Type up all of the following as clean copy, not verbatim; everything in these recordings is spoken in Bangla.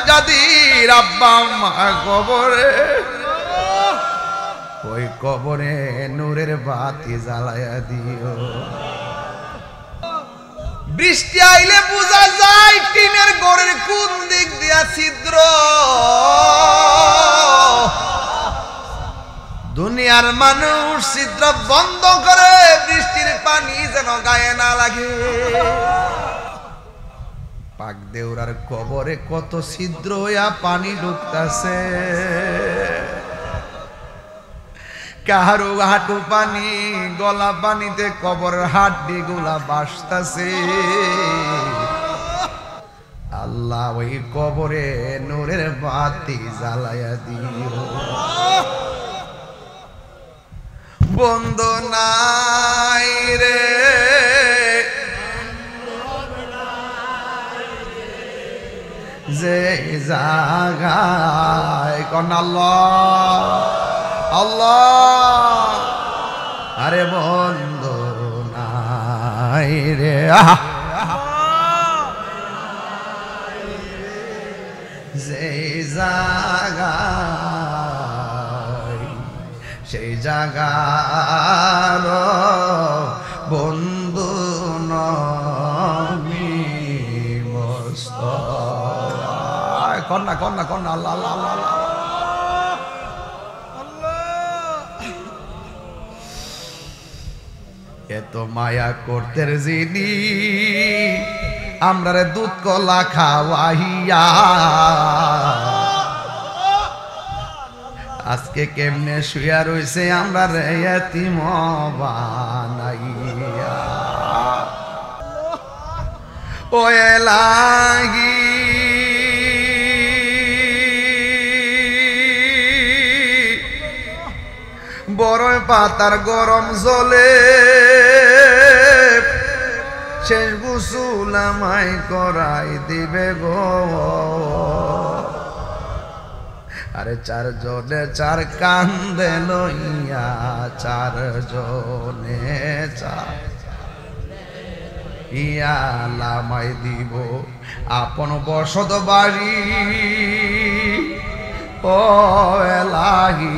জাদির আব্বা আম্মা কবরে, ওই কবরে নূরের বাতি জ্বালায়া দিও। বৃষ্টি আইলে বোঝা যায় টিনের ঘরের কোন দিক দিয়া ছিদ্র। দুনিয়ার মানুষ ছিদ্র বন্ধ করে বৃষ্টির পানি যেন গায়ে না লাগে। পাক দেউরার কবরে কত ছিদ্র হইয়া পানি ঢুকতাছে, কাহারো হাঁটু পানি, গলা পানিতে কবরের হাড্ডি গুলা বাসতাছে। আল্লাহ ওই কবরে নূরের বাতি জ্বালায়া দিও। বন্ধু নাই রে যে জাগায়, কোন আল্লাহ আল্লাহ, আরে বন্ধু নাই রে যে জাগায়, সেই জাগার বন্ধু নবী মুস্তাফা। কন্যা কন্যা কন্যা আল্লাহ আল্লাহ আল্লাহ। এত মায়া করতে যিনি আমরারে দুধ কলা খাওয়াইয়া, আজকে কেমনে শুয়া রইছে আমরা রে এতিম বানাইয়া। ও এলাহি বড় পাতার গরম জলে শেষ গোসল আমায় করাই দিবে গো। আরে চার জনে চার কান্দে লইয়া, চার জনে চার ইয়া লামাই দিব আপন বসত বাড়ি। ও এলাহি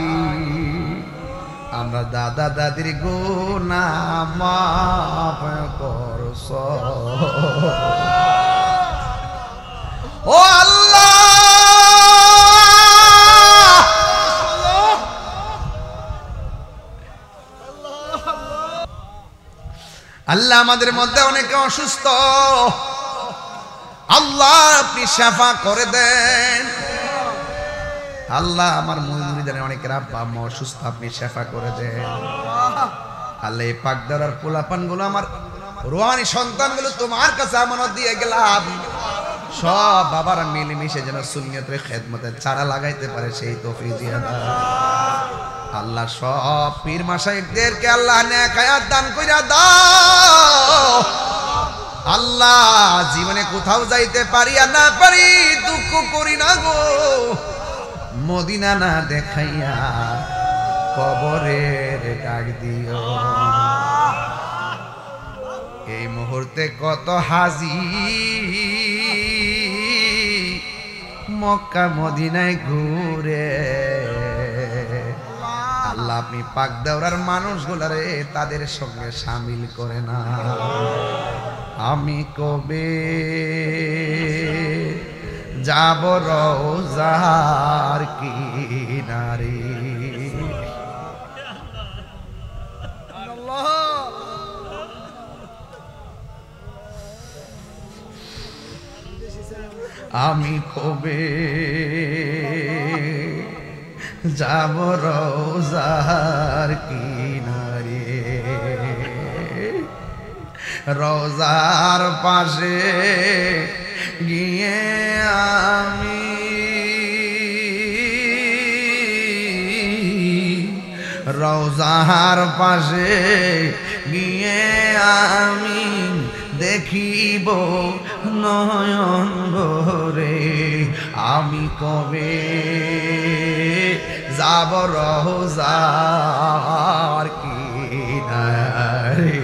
আমরা দাদা দাদির গুনাহ মাফ করছ। ও আল্লাহ আল্লাহ আমাদের মধ্যে অনেকে অসুস্থ, আল্লাহ আপনি শাফা করে দেন। আল্লাহ আমার মুরিদের অনেকের আব্বা আম্মা অসুস্থ, আপনি শাফা করে দেন। আল্লাহ এই পাক দেওয়ার পোলাপান গুলো, আমার রুহানি সন্তান গুলো তোমার কাছে আমানত দিয়ে গেলাম। সব বাবারা মিলেমিশে যেন সুন্নিয়তের খেদমতে চারা লাগাইতে পারে সেই তৌফিক দিয়ে দাও আল্লাহ। সব পীর মাশায়েখদেরকে আল্লাহ নেক হায়াত দান কইরা দাও আল্লাহ। জীবনে কোথাও যাইতে পারি আর না পারি দুঃখ করি না গো, মদিনা না দেখাইয়া কবরের ডাক দিও। এই মুহূর্তে কত হাজি মক্কা মদিনায় ঘুরে, আল্লাহ আপনি পাক দেওয়ার মানুষগুলারে তাদের সঙ্গে শামিল করে না। আমি কবে যাব রওজার কিনারে, আমি কবে যাব রওজার কিনারে। রওজার পাশে গিয়ে আমি রওজার পাশে গিয়ে আমি দেখিব নয়ন ভরে। আমি কবে যাব রওজার কিনারে।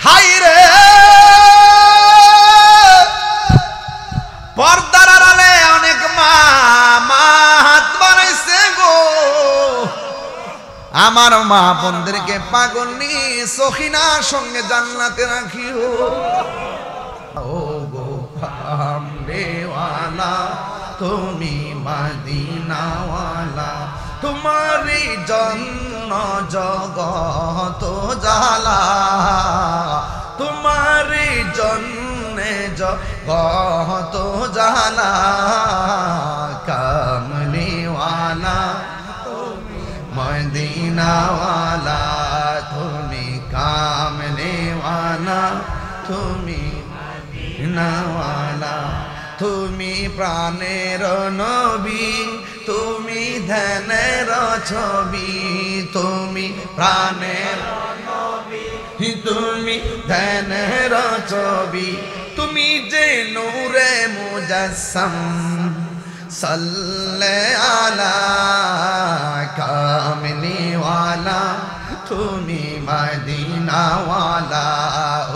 হায় রে আমার মা বোনদেরকে পাগলনি সখিনার সঙ্গে জান্নাতে রাখিও। ও গো কামড়েওয়ালা তুমি মদিনাওয়ালা, তোমারই জন্য জগত জ্বালা, তোমারই জন্যে জগত জ্বালা। কামলিওয়ালা মদিনাওয়ালা তুমি, কামলিওয়ালা তুমি মদিনাওয়ালা। তুমি প্রাণের নবী, তুমি ধ্যানের ছবি, তুমি প্রাণের নবী, তুমি ধ্যানের ছবি, তুমি যে নূরে মুজাসসাম। সাল্লে আলা কামলিওয়ালা তুমি মদিনাওয়ালা,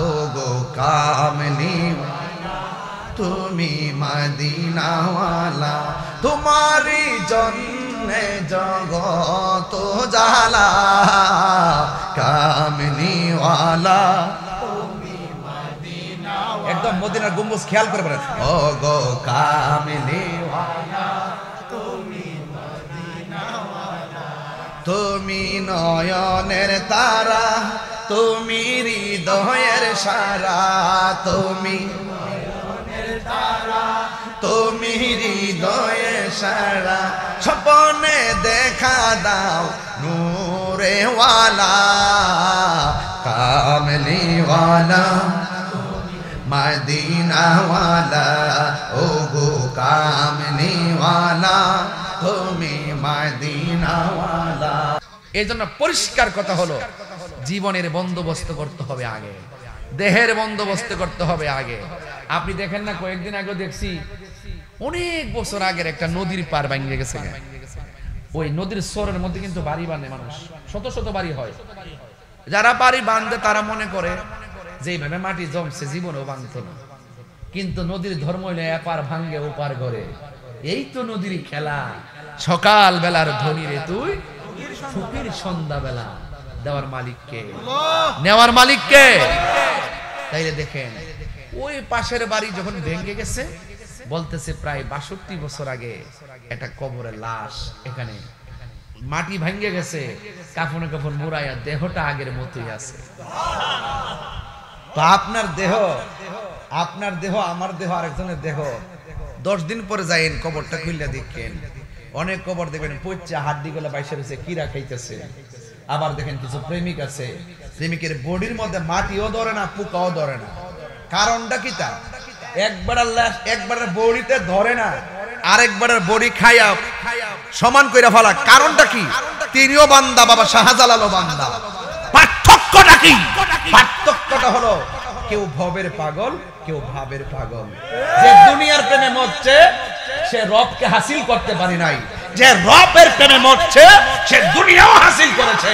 ও গো কামলিওয়ালা তুমি মদিনাওয়ালা, তোমারই জন্যে জগত জ্বালা। কামলিওয়ালা তুমি মদিনাওয়ালা, একদম মদিনার গম্বুজ খেয়াল করে বলেন, ও গো কামলিওয়ালা তুমি মদিনাওয়ালা। তুমি নয়নের তারা, তুমি হৃদয়ের সারা, তুমি তুমি হৃদয়ে সারা, স্বপ্নে দেখা দাও নূরে ওয়ালা। কামলিওয়ালা মদিনাওয়ালা, ও গো কামলিওয়ালা তুমি মদিনাওয়ালা। এই জন্য পরিষ্কার কথা হলো, জীবনের বন্দোবস্ত করতে হবে আগে, দেহের বন্দোবস্ত করতে হবে আগে। আপনি দেখেন না, কয়েকদিন আগে দেখছি অনেক বছর আগের একটা নদীর পার ভেঙে গেছে। ওই নদীর সরের মধ্যে কিন্তু বাড়ি বাঁধে মানুষ, শত শত বাড়ি হয়। যারা বাড়ি বাঁধে তারা মনে করে যে এইভাবে মাটি জমছে জীবনেও ভাঙতো না, কিন্তু নদীর ধর্ম হইলে এপার ভাঙ্গে ওপার করে। এই তো নদীর খেলা। সকাল বেলার ধনী রে তুই, সুখের সন্ধ্যা বেলা দেওয়ার মালিককে, নেওয়ার মালিককে। তাইলে দেখেন ওই পাশের বাড়ি যখন ভেঙে গেছে, বলতেছে প্রায় ৬২ বছর আগে একটা কবরের লাশ, এখানে মাটি ভেঙে গেছে, কাফনে কাফন মুড়াইয়া দেহটা আগের মতোই আছে। তো আপনার দেহ, আপনার দেহ, আমার দেহ, আরেকজনের দেহ, 10 দিন পরে যাইন কবরটা খুললে দেখেন, অনেক কবর দেখবেন পচা হাড্ডি গুলা বাইসে রয়েছে, কিরা খাইতেছে। আবার দেখেন কিছু প্রেমিক আছে, প্রেমিকের বডির মধ্যে মাটিও ধরে না, পোকাও ধরে না। কারণটা কি? তা একবারের বডিতে ধরে না, আরেকবারের বডি খাইয়া সমান কইরা ফেলা। কারণটা কি? তিনিও বান্দা, বাবা শাহজালালও বান্দা। পার্থক্যটা কি? পার্থক্যটা হলো কেউ ভবের পাগল, কেউ ভাবের পাগল। যে দুনিয়ার প্রেমে মরছে সে রবকে হাসিল করতে পারি নাই, যে রবের প্রেমে মরছে সে দুনিয়াও হাসিল করেছে,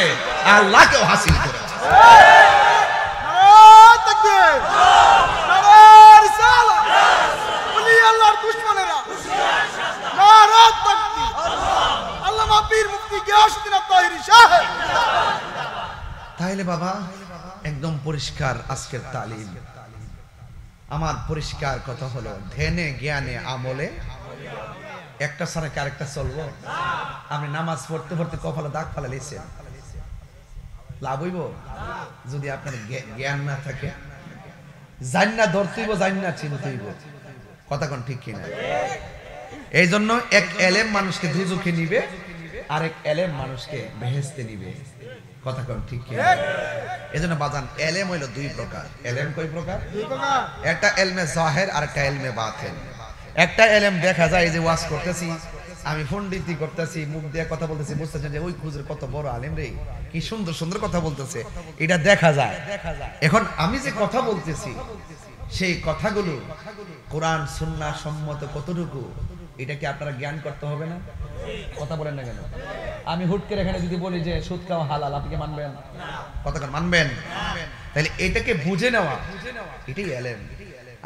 আল্লাহকেও হাসিল করেছে। তাইলে বাবা একদম পরিষ্কার আজকের তালিম। আমার পরিষ্কার কথা হলো, ধ্যানে জ্ঞানে আমলে একটা ছাড়া কি আরেকটা চলবো? আপনি নামাজ পড়তে পড়তে কপালে দাগ ফালা লেছেন, লাভ হইব? যদি আপনার জ্ঞান না থাকে, জান্না ধরতেইব, জান্না চিনতেইব। কথা কোন ঠিক কিনা? এই জন্য এক এলেম মানুষকে দুজখে নিবে, আরেক এলেম মানুষকে বেহেশতে নিবে। কথা কোন ঠিক কিনা? এই জন্য বাজান, এলেম হইল 2 প্রকার। এলেম কয় প্রকার? 2 প্রকার। একটা এলমে জাহির আর একটা এলমে বাতিন। একটা এলেম দেখা যায়, এই যে ওয়াজ করতেছি আমি, পণ্ডিতি করতেছি, মুখ দিয়ে কথা বলতেছি, বুঝতেছেন যে ওই খুজুর কত বড় আলেম রে, কি সুন্দর সুন্দর কথা বলতেছে, এটা দেখা যায়। এখন আমি যে কথা বলতেছি সেই কথাগুলো কোরআন সুন্নাহ সম্মত কতটুকু, এটা কি আপনারা জ্ঞান করতে হবে না? কথা বলেন না কেন? আমি হুট করে এখানে যদি বলি যে সুদ খাওয়া হালাল, আপনি কি মানবেন? কথা মানবেন? তাহলে এটাকে বুঝে নেওয়া, এটাই এলেম।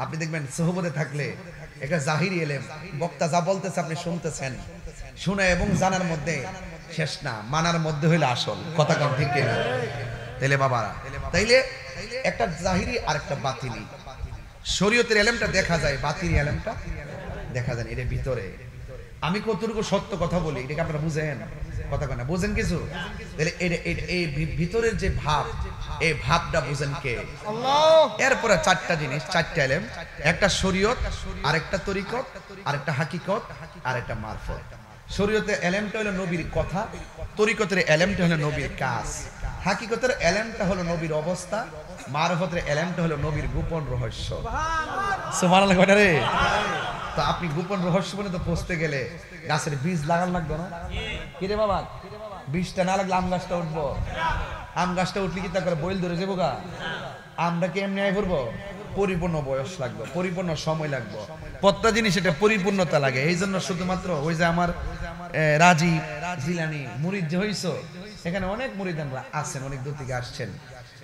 আপনি দেখবেন সোহবতে থাকলে একটা জাহিরি এলেম, বক্তা যা বলতেছে আপনি শুনতেছেন, শুনে এবং জানার মধ্যে শেষ না, মানার মধ্যে হইলে আসল। কথা কম ঠিক কিনা? তাইলে বাবারা, তাইলে একটা জাহিরি আর একটা বাতিনি। শরীয়তের এলেমটা দেখা যায়, বাতিনি এলেমটা দেখা যায় না। এর ভিতরে আমি কতটুকু সত্য কথা বলি এটাকে আপনারা বুঝেন? কথা কয় না, বুঝেন কিছু? তাহলে এই ভিতরের যে ভাব, এই ভাবটা বুঝেন কে? আল্লাহ। এরপরে চারটা জিনিস, চারটা এলেম, একটা শরীয়ত, আরেকটা তরিকত, আরেকটা হাকিকত, আরেকটা মারফত। শরীয়তের এলেমটা হলো নবীর কথা, তরিকতের এলেমটা হলো নবীর কাজ, হাকিকতের এলেমটা হলো নবীর অবস্থা, মারফতের এলেমটা হলো নবীর গোপন রহস্য। সুবহানাল্লাহ কয়টা রে? তো আপনি গোপন রহস্য বলে তো পৌঁছতে গেলে গাছের বীজ লাগান লাগবে না? কি রে বাবা, বীজটা না লাগলে আম গাছটা উঠবো? আম গাছটা উঠলে কি তা করে বইল ধরে যাবো গা? আমরা কি এমনি আয় করবো? পরিপূর্ণ বয়স লাগবে, পরিপূর্ণ সময় লাগবে, প্রত্যেকটা জিনিস এটা পরিপূর্ণতা লাগে। এই জন্য শুধুমাত্র ওই যে আমার রাজি জিলানি মুরিদ যে হইছো, এখানে অনেক মুরিদানরা আছেন, অনেক দূর থেকে আসছেন,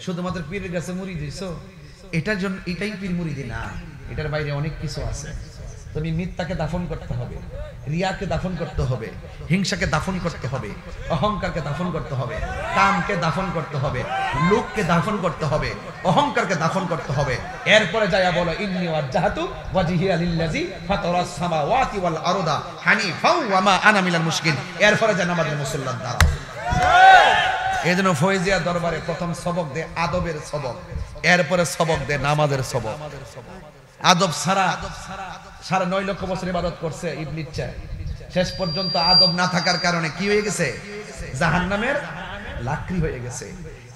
শুধুমাত্র পীরের কাছে মুরিদ হইছো এটার জন্য, এটাই পীর মুরিদি না, এটার বাইরে অনেক কিছু আছে। তুমি মিথ্যাকে দাফন করতে হবে, রিয়াকে দাফন করতে হবে, হিংসাকে দাফন করতে হবে, অহংকারকে দাফন করতে হবে, কামকে দাফন করতে হবে, লোককে দাফন করতে হবে, অহংকারকে দাফন করতে হবে। এরপরে যায়া বলো ইন্নী ওয়াজজাহতু ওয়াজহিয়া লিল্লাযী ফাতারাস সামাওয়াতি ওয়াল আরদা হানিফাও ওয়া মা আনা মিনাল মুশরিকিন। এরপরে যা নামাজের মুসল্লার দ্বারা। এজন্য ফয়জিয়া দরবারে প্রথম সবক দে আদবের সবক, এরপরে সবক দে নামাজের সবক। আদব ছাড়া সাড়ে 9 লক্ষ বছর ইবাদত করছে ইবলিস, শেষ পর্যন্ত আদব না থাকার কারণে কি হয়ে গেছে? জাহান্নামের লাকড়ি হয়ে গেছে।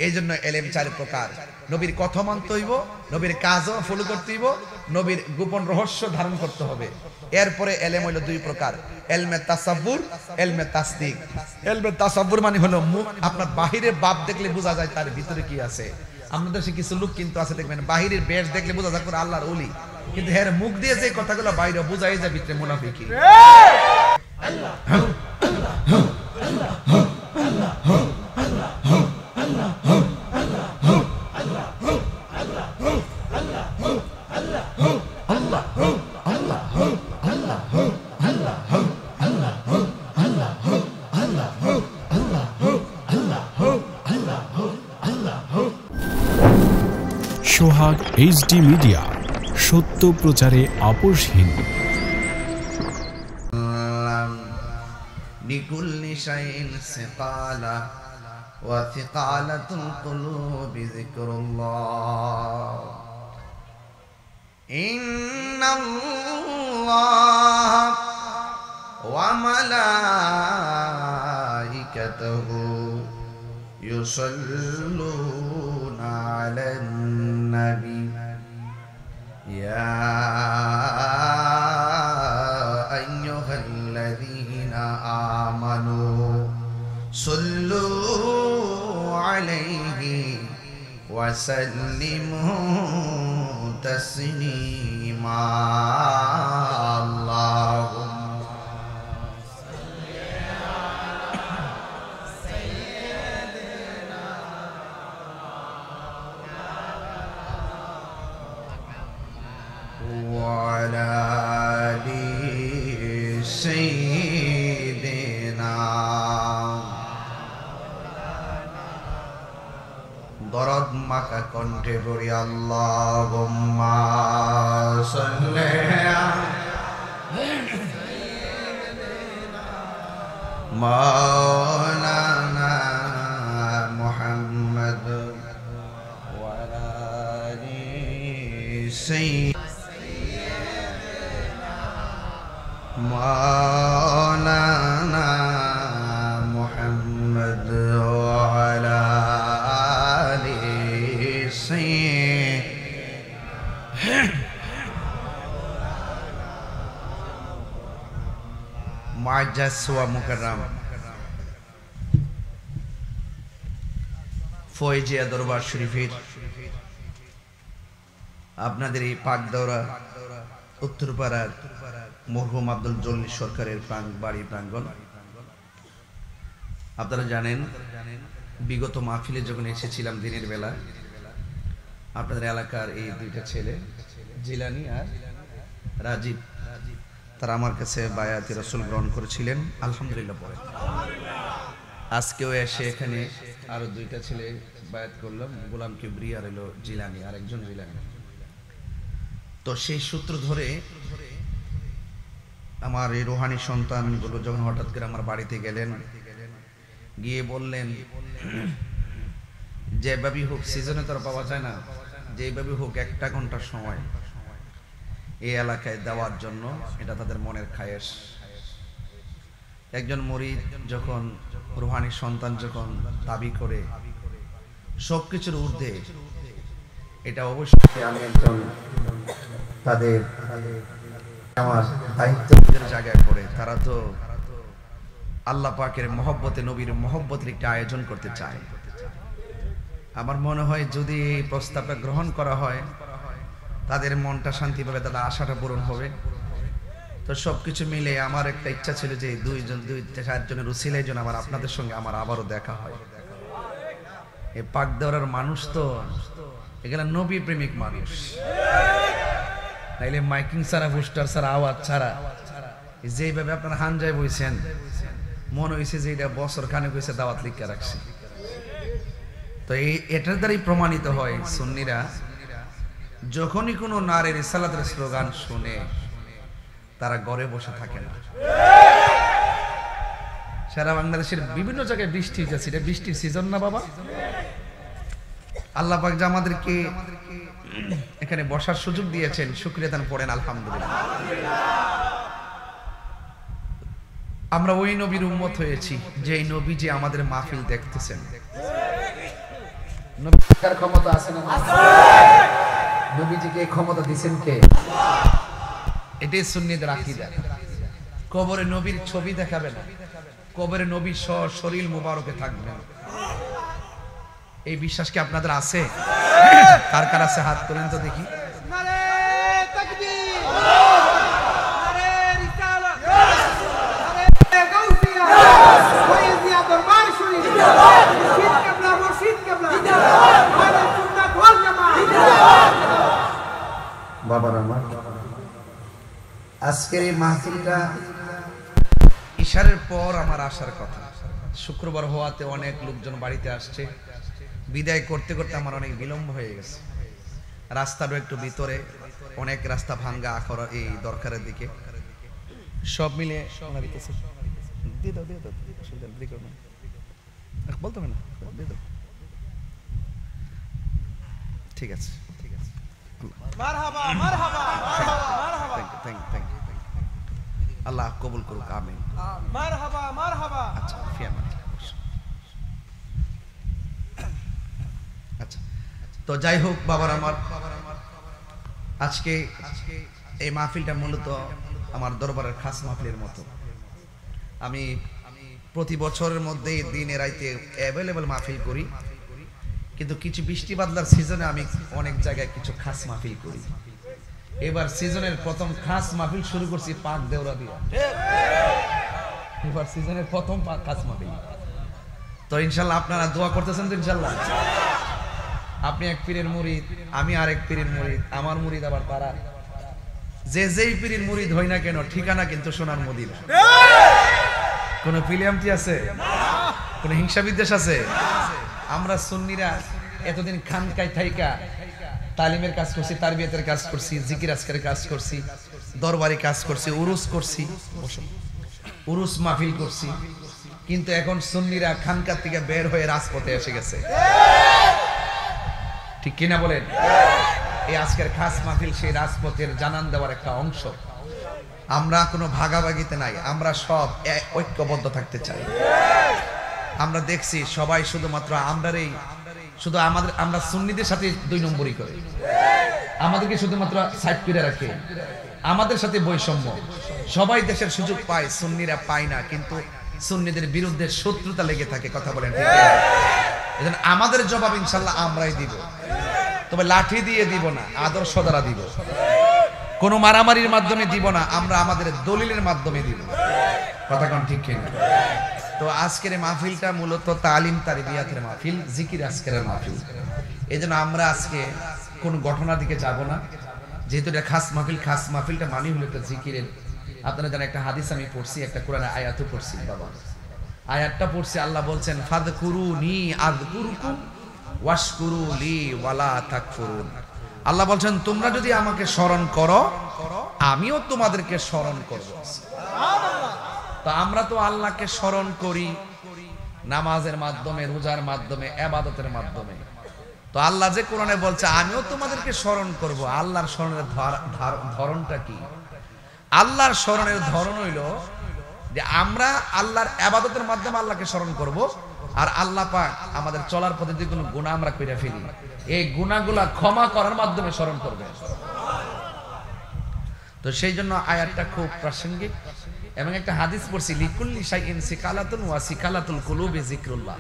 এই জন্য এলেম 4 প্রকার। নবীর কথা মানতে হইব, নবীর কাজও ফলো করতে হইব, নবীর গোপন রহস্য ধারণ করতে হবে। এরপরে এলেম হইল 2 প্রকার, এলমে তাসাব্বুর, এলমে তাসদিক। এলমে তাসাব্বুর মানে হলো আপনার বাহিরে বাপ দেখলে বোঝা যায় তার ভিতরে কি আছে। আমাদের দেশে কিছু লোক কিন্তু আছে, দেখবেন বাহিরের বেশ দেখলে বোঝা যায় করে আল্লাহর ওলি, কিন্তু এর মুখ দিয়ে যে কথাগুলো বাইরে বোঝাই যায় ভিতরে মুনাফিকি। সোহাগ এইচডি মিডিয়া, সত্য প্রচারে আপোষহীন। লিকুল্লি শাইইন সিকালা ওয়া সিকালাতুল কুলুবি যিকরুল্লাহ। ইন্নাল্লাহ ওয়া মালাইকাতুহু ইউসাল্লুনা আলান নবী ইয়া আইয়ুহাল্লাযীনা আমানু সাল্লু আলাইহি ওয়া সাল্লিমু তাসলিমা। আল্লাহুম্মা وعلى آل سيدنا দরদ মাকা কণ্ঠে পড়ি আল্লাহুম্মা সাল্লি মাওলানা মুহাম্মদ ওয়া আলি মাওলানা মুহাম্মদ ওয়া আলা আলি মুআজ্জাজ ওয়া মুকাররম ফয়জিয়া দরবার শরীফের আপনাদের এই পাকদৌরা উত্তরপাড়ার মরহুম আব্দুল জলিল সরকারের বাড়ি প্রাঙ্গণ। আপনারা জানেন বিগত মাহফিলে যখন এসেছিলাম দিনের বেলা, আপনাদের এলাকার এই 2টা ছেলে জিলানি আর রাজীব, তারা আমার কাছে বায়াতে রাসূল গ্রহণ করেছিলেন। আলহামদুলিল্লাহ পড়ে আজকেও এসে এখানে আরো দুইটা ছেলে বায়াত করলাম, গোলাম কিবরি আর হলো জিলানি, আর একজন জিলানি। তো সেই সূত্র ধরে আমার এই রোহানি সন্তানগুলো যখন হঠাৎ করে আমার বাড়িতে গেলেন, গিয়ে বললেন যেভাবেই হোক, সিজনে তো আর পাওয়া যায় না, যেভাবে হোক 1 ঘন্টা সময় এই এলাকায় দেওয়ার জন্য, এটা তাদের মনের খায়েশ। একজন মুরিদ যখন রুহানি সন্তান যখন দাবি করে সবকিছুর ঊর্ধ্বে, এটা অবশ্যই আমি একজন তাদের আমার দায়িত্বের জায়গায় করে, তারা তো আল্লাহ পাকের মহব্বতে, নবীর মহব্বতের একটা আয়োজন করতে চায়। আমার মনে হয় যদি এই প্রস্তাবটা গ্রহণ করা হয়, তাদের মনটা শান্তি পাবে, তাদের আশাটা পূরণ হবে। তো সবকিছু মিলে আমার একটা ইচ্ছা ছিল যে 2-4 জনের উসিলায় যেন আমার আপনাদের সঙ্গে আমার আবারও দেখা হয়। এই পাক দেওয়ার মানুষ তো এগুলা নবী প্রেমিক মানুষ, নাইলে মাইকিং ছাড়া, পোস্টার ছাড়া, আওয়াজ ছাড়া যেভাবে আপনারা হানজায় বইছেন, মনে হয়েছে যে এটা বছর খানেক হয়েছে দাওয়াত লিখে রাখছে। তো এটার দ্বারাই প্রমাণিত হয় সুন্নিরা যখনই কোনো নারীর রিসালাতের স্লোগান শুনে তারা ঘরে বসে থাকে না। সারা বাংলাদেশের বিভিন্ন জায়গায় বৃষ্টি হচ্ছে, এটা বৃষ্টির সিজন না বাবা? আল্লাহ পাক যে আমাদেরকে এখানে বসার সুযোগ দিয়েছেন, শুকরিয়া দান পড়েন আলহামদুলিল্লাহ। আমরা ওই নবীর উম্মত হয়েছি যে নবী যে আমাদের মাহফিল দেখতেছেন। নবীর ক্ষমতা আছে না? নবীজিকে ক্ষমতা দিবেন কে? এটাই সুন্নিদের আকীদা। কবরে নবীর ছবি দেখাবে না, কবরে নবীর শরীর মুবারকে থাকবে। এই বিশ্বাস কি আপনাদের আছে? কার কার আছে হাত তোলেন তো দেখি। নারে তাকবীর, নারে রিসালাত, নারে গাউসিয়া, ওয়াইজিয়া দরবার শরীফ, মুর্শিদ কিবলা, মুর্শিদ কিবলা, আহলে সুন্নাত ওয়াল জামাত। বাবার আমার আজকের এই মাহফিলটা ইশারের পর আমার আসার কথা। শুক্রবার হওয়াতে অনেক লোকজন বাড়িতে আসছে, বিদায় করতে করতে আমার অনেক বিলম্ব হয়ে গেছে। রাস্তারও একটু ভিতরে, অনেক রাস্তা ভাঙ্গা আখড়া এই দরকারের দিকে, সব মিলে বলতে হবে না, ঠিক আছে, ঠিক আছে, মারহাবা মারহাবা মারহাবা, থ্যাংক ইউ, আল্লাহ কবুল করুক, আমিন। মারহাবা মারহাবা। আচ্ছা ফিয়ামান। আচ্ছা, তো যাই হোক বাবার আমার, আজকে এই মাহফিলটা মূলত আমার দরবারের খাস মাহফিলের মতো। আমি প্রতি বছরের মধ্যে দিনে রাইতে অ্যাভেলেবল মাহফিল করি, কিন্তু কিছু বৃষ্টি বাদলার সিজনে আমি অনেক জায়গায় কিছু খাস মাহফিল করি। এবার সিজনের প্রথম খাস মাহফিল শুরু করছি পাক দেওরা দিয়া। এবার সিজনের প্রথম খাস মাহফিল। তো ইনশাল্লাহ আপনারা দোয়া করতেছেন তো? ইনশাল্লাহ আপনি এক পীরের মুরিদ, আমি আরেক পীরের মুরিদ, আমার মুরিদ আবার তারা। যেই পীরের মুরিদ হই না কেন, ঠিকানা কিন্তু সোনার মদিনা। কোন ফিলিয়ামটি আছে? কোন হিংসা বিদ্বেষ আছে? আমরা সুন্নিরা এতদিন খানকায় থাইকা তালিমের কাজ করছি, তারবিয়াতের কাজ করছি, জিকির আজকারের কাজ করছি, দরবারি কাজ করছি, উরুস করছি, উরুস মাহফিল করছি, কিন্তু এখন সুন্নিরা খানকার থেকে বের হয়ে রাজপথে এসে গেছে। ঠিক কিনা বলেন? এই আজকের খাস মাহফিল সেই রাজপথের জানান দেওয়ার একটা অংশ। আমরা কোনো ভাগাভাগিতে নাই, আমরা সব ঐক্যবদ্ধ থাকতে চাই। আমরা দেখছি সবাই শুধুমাত্র আমরা সুন্নিদের সাথে 2 নম্বরই করে, আমাদেরকে শুধুমাত্র সাইড করে রাখে, আমাদের সাথে বৈষম্য। সবাই দেশের সুযোগ পায়, সুন্নিরা পায় না, কিন্তু সুন্নিদের বিরুদ্ধে শত্রুতা লেগে থাকে। কথা বলেন ঠিক? এজন্য আমাদের জবাব ইনশাআল্লাহ আমরাই দিব, তবে লাঠি দিয়ে দিব না, আদর্শ দ্বারা দিব। কোনো মারামারির মাধ্যমে দিব না, আমরা আমাদের দলিলের মাধ্যমে দিব। কথা কোন ঠিক কিনা? তো আজকের মাহফিলটা মূলত তালিম তারবিয়াতের মাহফিল, জিকির আজকের মাহফিল। এজন্য আমরা আজকে কোন ঘটনার দিকে যাব না, যেহেতু এটা খাস মাহফিল। খাস মাহফিলটা মানি হলো একটা জিকিরের। আপনারা জানেন একটা হাদিস আমি পড়ছি, একটা কোরআনের আয়াতও পড়ছি বাবা। আয়াতটা পড়ছি, আল্লাহ বলছেন ফাযকুরুনি আযকুরুকুম ওয়াশকুরুলি ওয়ালা তাকফুরুন। আল্লাহ বলছেন তোমরা যদি আমাকে স্মরণ করো আমিও তোমাদেরকে স্মরণ করব। তো আমরা তো আল্লাহকে স্মরণ করি নামাজের মাধ্যমে, রোজার মাধ্যমে, ইবাদতের মাধ্যমে। তো আল্লাহ যে কোরআনে বলছে আমিও তোমাদেরকে স্মরণ করব, আল্লাহর স্মরণের ধরনটা কি? আল্লাহর স্মরণের ধরন হইল যে আমরা আল্লাহর ইবাদতের মাধ্যমে আল্লাহকে স্মরণ করব, আর আল্লাহ পাক আমাদের চলার পথে যে কোনো গুনাহ আমরা কইরা ফেলি এই গুনাহগুলা ক্ষমা করার মাধ্যমে স্মরণ করবে। তো সেই জন্য আয়াতটা খুব প্রাসঙ্গিক। এবং একটা হাদিস পড়ছি, লিকুল্লি শাইইন সিকালাতুন ওয়া সিকালাতুল কুলুবি যিকরুল্লাহ।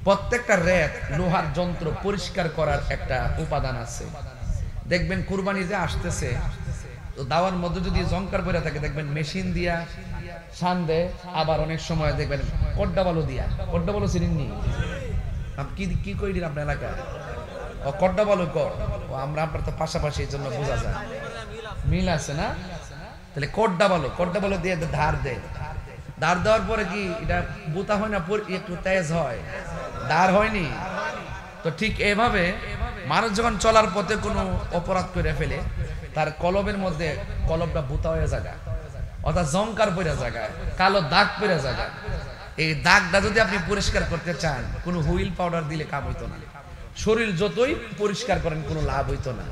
প্রত্যেকটা রেত লোহার যন্ত্র পরিষ্কার করার একটা উপাদান আছে। দেখবেন কুরবানি যে আসতেছে, তো দাওয়ার মধ্যে যদি জংকার পড়ে থাকে দেখবেন মেশিন দিয়া শান দেয়, আবার অনেক সময় দেখবেন কড্ডা বালু দিয়া। কড্ডা বালু চিনেন নি? কি কি কইলেন আপনার এলাকায়? ও কড্ডা বালু কর, ও আমরা আপনার তো পাশাপাশি, এই জন্য বোঝা যায় মিল আছে না? তাহলে কড্ডা বালু দিয়ে ধার দেয়। ধার দেওয়ার পরে কি এটা বুতা হয় না, একটু তেজ হয়, ধার হয়নি? তো ঠিক এইভাবে মানুষ যখন চলার পথে কোনো অপরাধ করে ফেলে তার কলবের মধ্যে কলবটা বুতা হয়ে যায়, অর্থাৎ জংকার পড়ে জায়গায়, কালো দাগ পড়ে জায়গায়। এই দাগটা যদি আপনি পরিষ্কার করতে চান কোনো হুইল পাউডার দিলে কাম হইতো না, শরীর যতই পরিষ্কার করেন কোনো লাভ হইতো না,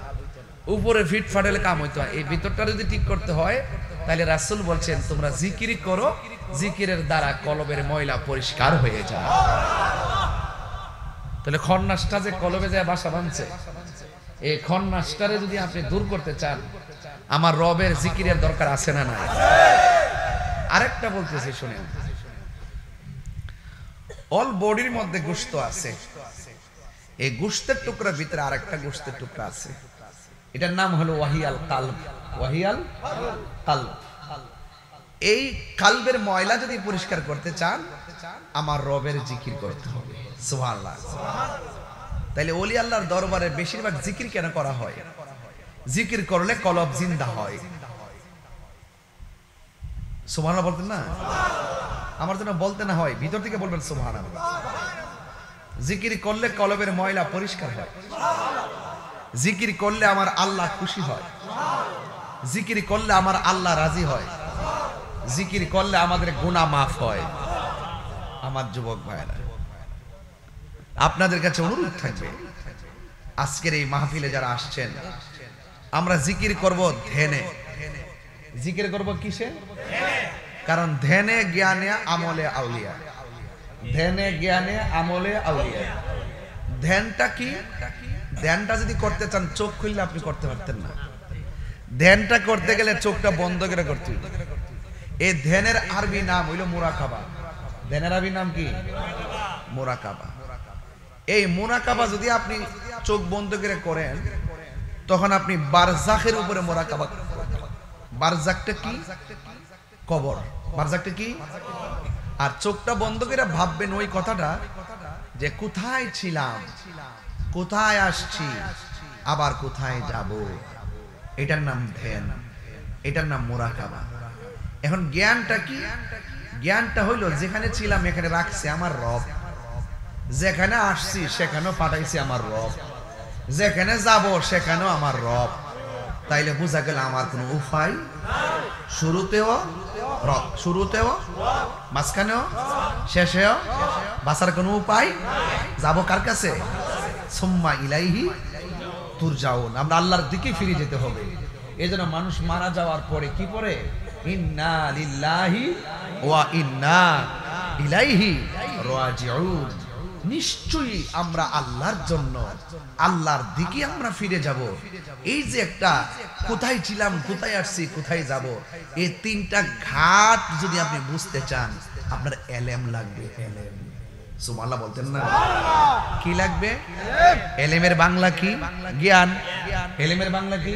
উপরে ফিট ফাটালে কাম হইতো না। এই ভিতরটা যদি ঠিক করতে হয় তাহলে রাসূল বলছেন তোমরা জিকির করো, জিকিরের দ্বারা কলবের ময়লা পরিষ্কার হয়ে যায়। তাহলে খন্নাসটা যে কলবে যায় বাসা বাঁধছে, এই খন্নাসটারে যদি আপনি দূর করতে চান আমার রবের জিকিরের দরকার আছে না নাই? আরেকটা বলতেছি শুনেন, অল বডির মধ্যে গোশত আছে, এই গোশতের টুকরার ভিতরে আরেকটা গোশতের টুকরা আছে, এটার নাম হলো ওয়াহিয়াল কালব। ওয়াহিয়াল কালব। এই কালবের ময়লা যদি পরিষ্কার করতে চান আমার রবের জিকির করতে হবে। সুবহানাল্লাহ। তাইলে ওলি আল্লাহর দরবারে বেশিরভাগ জিকির কেন করা হয়? জিকির করলে কলব জিন্দা হয়। সুবহানাল্লাহ বলতেন না? আমার জন্য বলতে না হয়, ভিতর থেকে বলবেন সুবহানাল্লাহ। জিকির করলে কলবের ময়লা পরিষ্কার হয়, জিকির করলে আমার আল্লাহ খুশি হয়, জিকির করলে আমার আল্লাহ রাজি হয়, জিকির করলে আমাদের গুনাহ মাফ হয়। আমার যুবক ভাইরা, আপনাদের কাছে অনুরোধ থাকবে আজকের এই মাহফিলে যারা আসছেন আমরা জিকির করব ধ্যানে। জিকির করব কিসে? কারণ ধ্যানে জ্ঞানে আমলে আউলিয়া। ধ্যানে জ্ঞানে আমলে আউলিয়া। ধ্যানটা কি? ধ্যানটা যদি করতে চান চোখ খুললে আপনি করতে পারতেন না। ধ্যানটা করতে গেলে চোখটা বন্ধ করে করতে হবে। এই ধ্যানের আরবি নাম হইল মুরাকাবা। ধ্যানের আরবি নাম কি? মুরাকাবা। এই মুরাকাবা যদি আপনি চোখ বন্ধ করে করেন তখন আপনি বারজাখের উপরে মুরাকাবা। বারজাখটা কি? কবর। বারজাখটা কি? আর চোখটা বন্ধ করে ভাববেন ওই কথাটা যে কোথায় ছিলাম, কোথায় আসছি, আবার কোথায় যাব। এটার নাম ধ্যান, এটার নাম মুরাকাবা। এখন জ্ঞানটা কি? জ্ঞানটা হইলো যেখানে ছিলাম এখানে রাখছে আমার রব, যেখানে আসছি সেখানেও পাঠাইছি আমার রব, যেখানে যাব সেখানেও আমার রব। তাইলে বোঝা গেল আমার কোনো উপায় শুরুতেও রব, শুরুতেও মাঝখানেও শেষেও বাঁচার কোনো উপায়। যাব কার কাছে? সুম্মা ইলাইহি তুরজাউন। আমরা আল্লাহর দিকে ফিরে যেতে হবে। এজন্য মানুষ মারা যাওয়ার পরে কি পড়ে? ইন্না লিল্লাহি ওয়া ইন্না ইলাইহি রাজিউন। নিশ্চয়ই আমরা আল্লাহর জন্য, আল্লাহর দিকে আমরা ফিরে যাব। এই যে একটা কোথায় ছিলাম, কোথায় আসছি, কোথায় যাব, এই তিনটা ঘাট যদি আপনি বুঝতে চান আপনার এলেম লাগবে। এলেম। সুবহানাল্লাহ বলতেন না? কি লাগবে? এলেমের বাংলা কি? জ্ঞান। এলেমের বাংলা কি?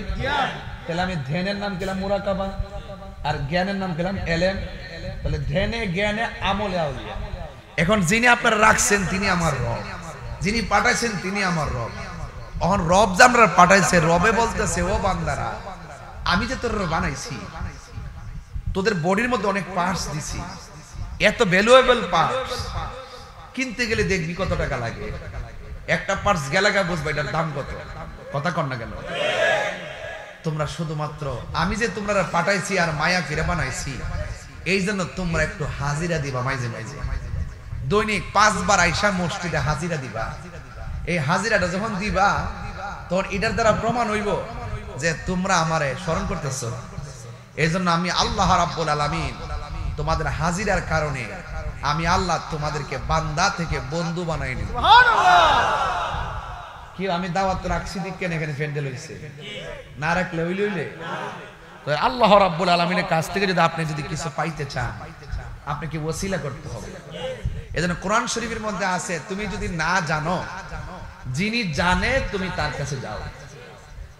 তাহলে আমি ধ্যানের নাম পেলাম মুরাকাবা আর জ্ঞানের নাম পেলাম এলেম। তাহলে ধ্যানে জ্ঞানে আমলে আউলিয়া। এখন যিনি আপনারা রাখছেন তিনি আমার রব, যিনি পাঠাইছেন তিনি আমার রব। এখন রব যে আমরা পাঠাইছে, রবে বলতেছে ও বান্দারা আমি যে তোর বানাইছি, তোদের বডির মধ্যে অনেক পার্টস দিছি, এত ভ্যালুয়েবল পার্টস কিনতে গেলে দেখবি কত টাকা লাগে। একটা পার্টস গেলাগা বুঝবে এটার দাম কত, কথা কর না কেন? তোমরা শুধুমাত্র আমি যে তোমরা পাঠাইছি আর মায়া ফিরে বানাইছি এই জন্য তোমরা একটু হাজিরা দিবা, মাইজে মাইজে দৈনিক 5 বার আইসা মসজিদে হাজিরা দিবা। এই হাজিরাটা যখন দিবা তখন এটার দ্বারা প্রমাণ হইব যে তোমরা আমারে স্মরণ করতেছো। এই জন্য আমি আল্লাহ রাব্বুল আলামিন তোমাদের হাজিরার কারণে আমি আল্লাহ তোমাদেরকে বান্দা থেকে বন্ধু বানাই নিব। কি আমি দাওয়াত রাখছি কেন এখানে প্যান্ডেল হইছে না রাখলে হইলে তো আল্লাহ রাব্বুল আলামিনের কাছ থেকে যদি আপনি যদি কিছু পাইতে চান আপনাকে ওসিলা করতে হবে। এজন্য কোরআন শরীফের মধ্যে আছে তুমি যদি না জানো যিনি জানে তুমি তার কাছে যাও।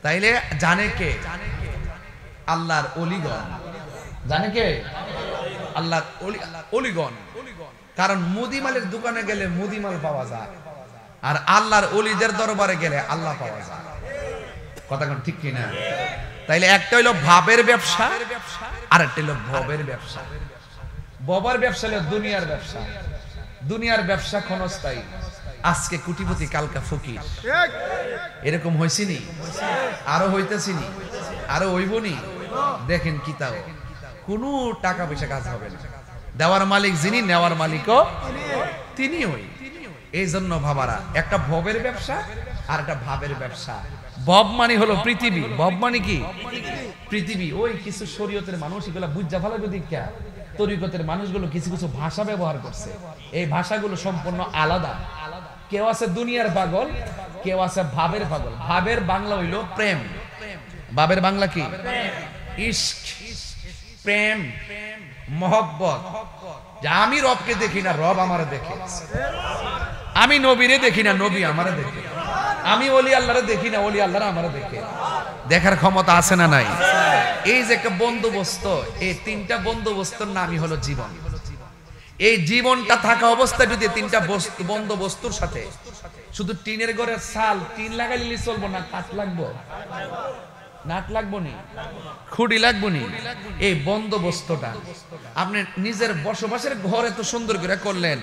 তাইলে জানে কে? আল্লাহর ওলিগণ। জানে কে? আল্লাহর ওলিগণ। কারণ মুদিমালের দোকানে গেলে মুদিমাল পাওয়া যায় আর আল্লাহর ওলিদের দরবারে গেলে আল্লাহ পাওয়া যায়। কথা কোন ঠিক কিনা? তাইলে একটা হইলো ভাবের ব্যবসা আর একটা হইলো ভবের ব্যবসা। ভবের ব্যবসা হলো দুনিয়ার ব্যবসা। দুনিয়ার ব্যবসা ক্ষণস্থায়ী, আজকে কোটিপতি কালকা ফকির। এরকম হইছিনি, আরো হইতেছিনি, আরো হইবনি। দেখেন কি তাও কোনো টাকা পয়সা কাজ হবে না। দেওয়ার মালিক যিনি, নেওয়ার মালিকও তিনি হই। এই জন্য ভাবারা একটা ভবের ব্যবসা আর একটা ভাবের ব্যবসা। ভব মানে হলো পৃথিবী, ভব মানে কি? পৃথিবী। ওই কিছু শরীয়তের মানুষ এগুলা বুঝা ফেলাবে দীক্ষা, তরিকতের মানুষগুলো কিছু কিছু ভাষা ব্যবহার করছে। এই ভাষাগুলো সম্পূর্ণ আলাদা। কেউ আছে দুনিয়ার পাগল, কেউ আছে ভাবের পাগল। ভাবের বাংলা হইল প্রেম, ভাবের বাংলা কি? ইশক, প্রেম, মহব্বত। আমি রবকে দেখি না, রব আমারে দেখে। আমি নবীরে দেখি না, নবী আমারে দেখে। আমি ওলি আল্লাহরে দেখি না, ওলি আল্লাহরা আমারে দেখে। দেখার ক্ষমতা আছে না নাই? এই যে একটা বন্দোবস্ত, এই তিনটা বন্দোবস্তের নামই হলো জীবন। এই জীবনটা থাকা অবস্থায় যদি তিনটা বন্দোবস্তুর সাথে শুধু টিনের ঘরের ছাল টিন লাগাইলে চলবো না, কাঠ লাগবো, নাট লাগবো নি, খুঁটি লাগবো নি। এই বন্দোবস্তটা আপনি নিজের বসবাসের ঘরে তো সুন্দর করে করলেন,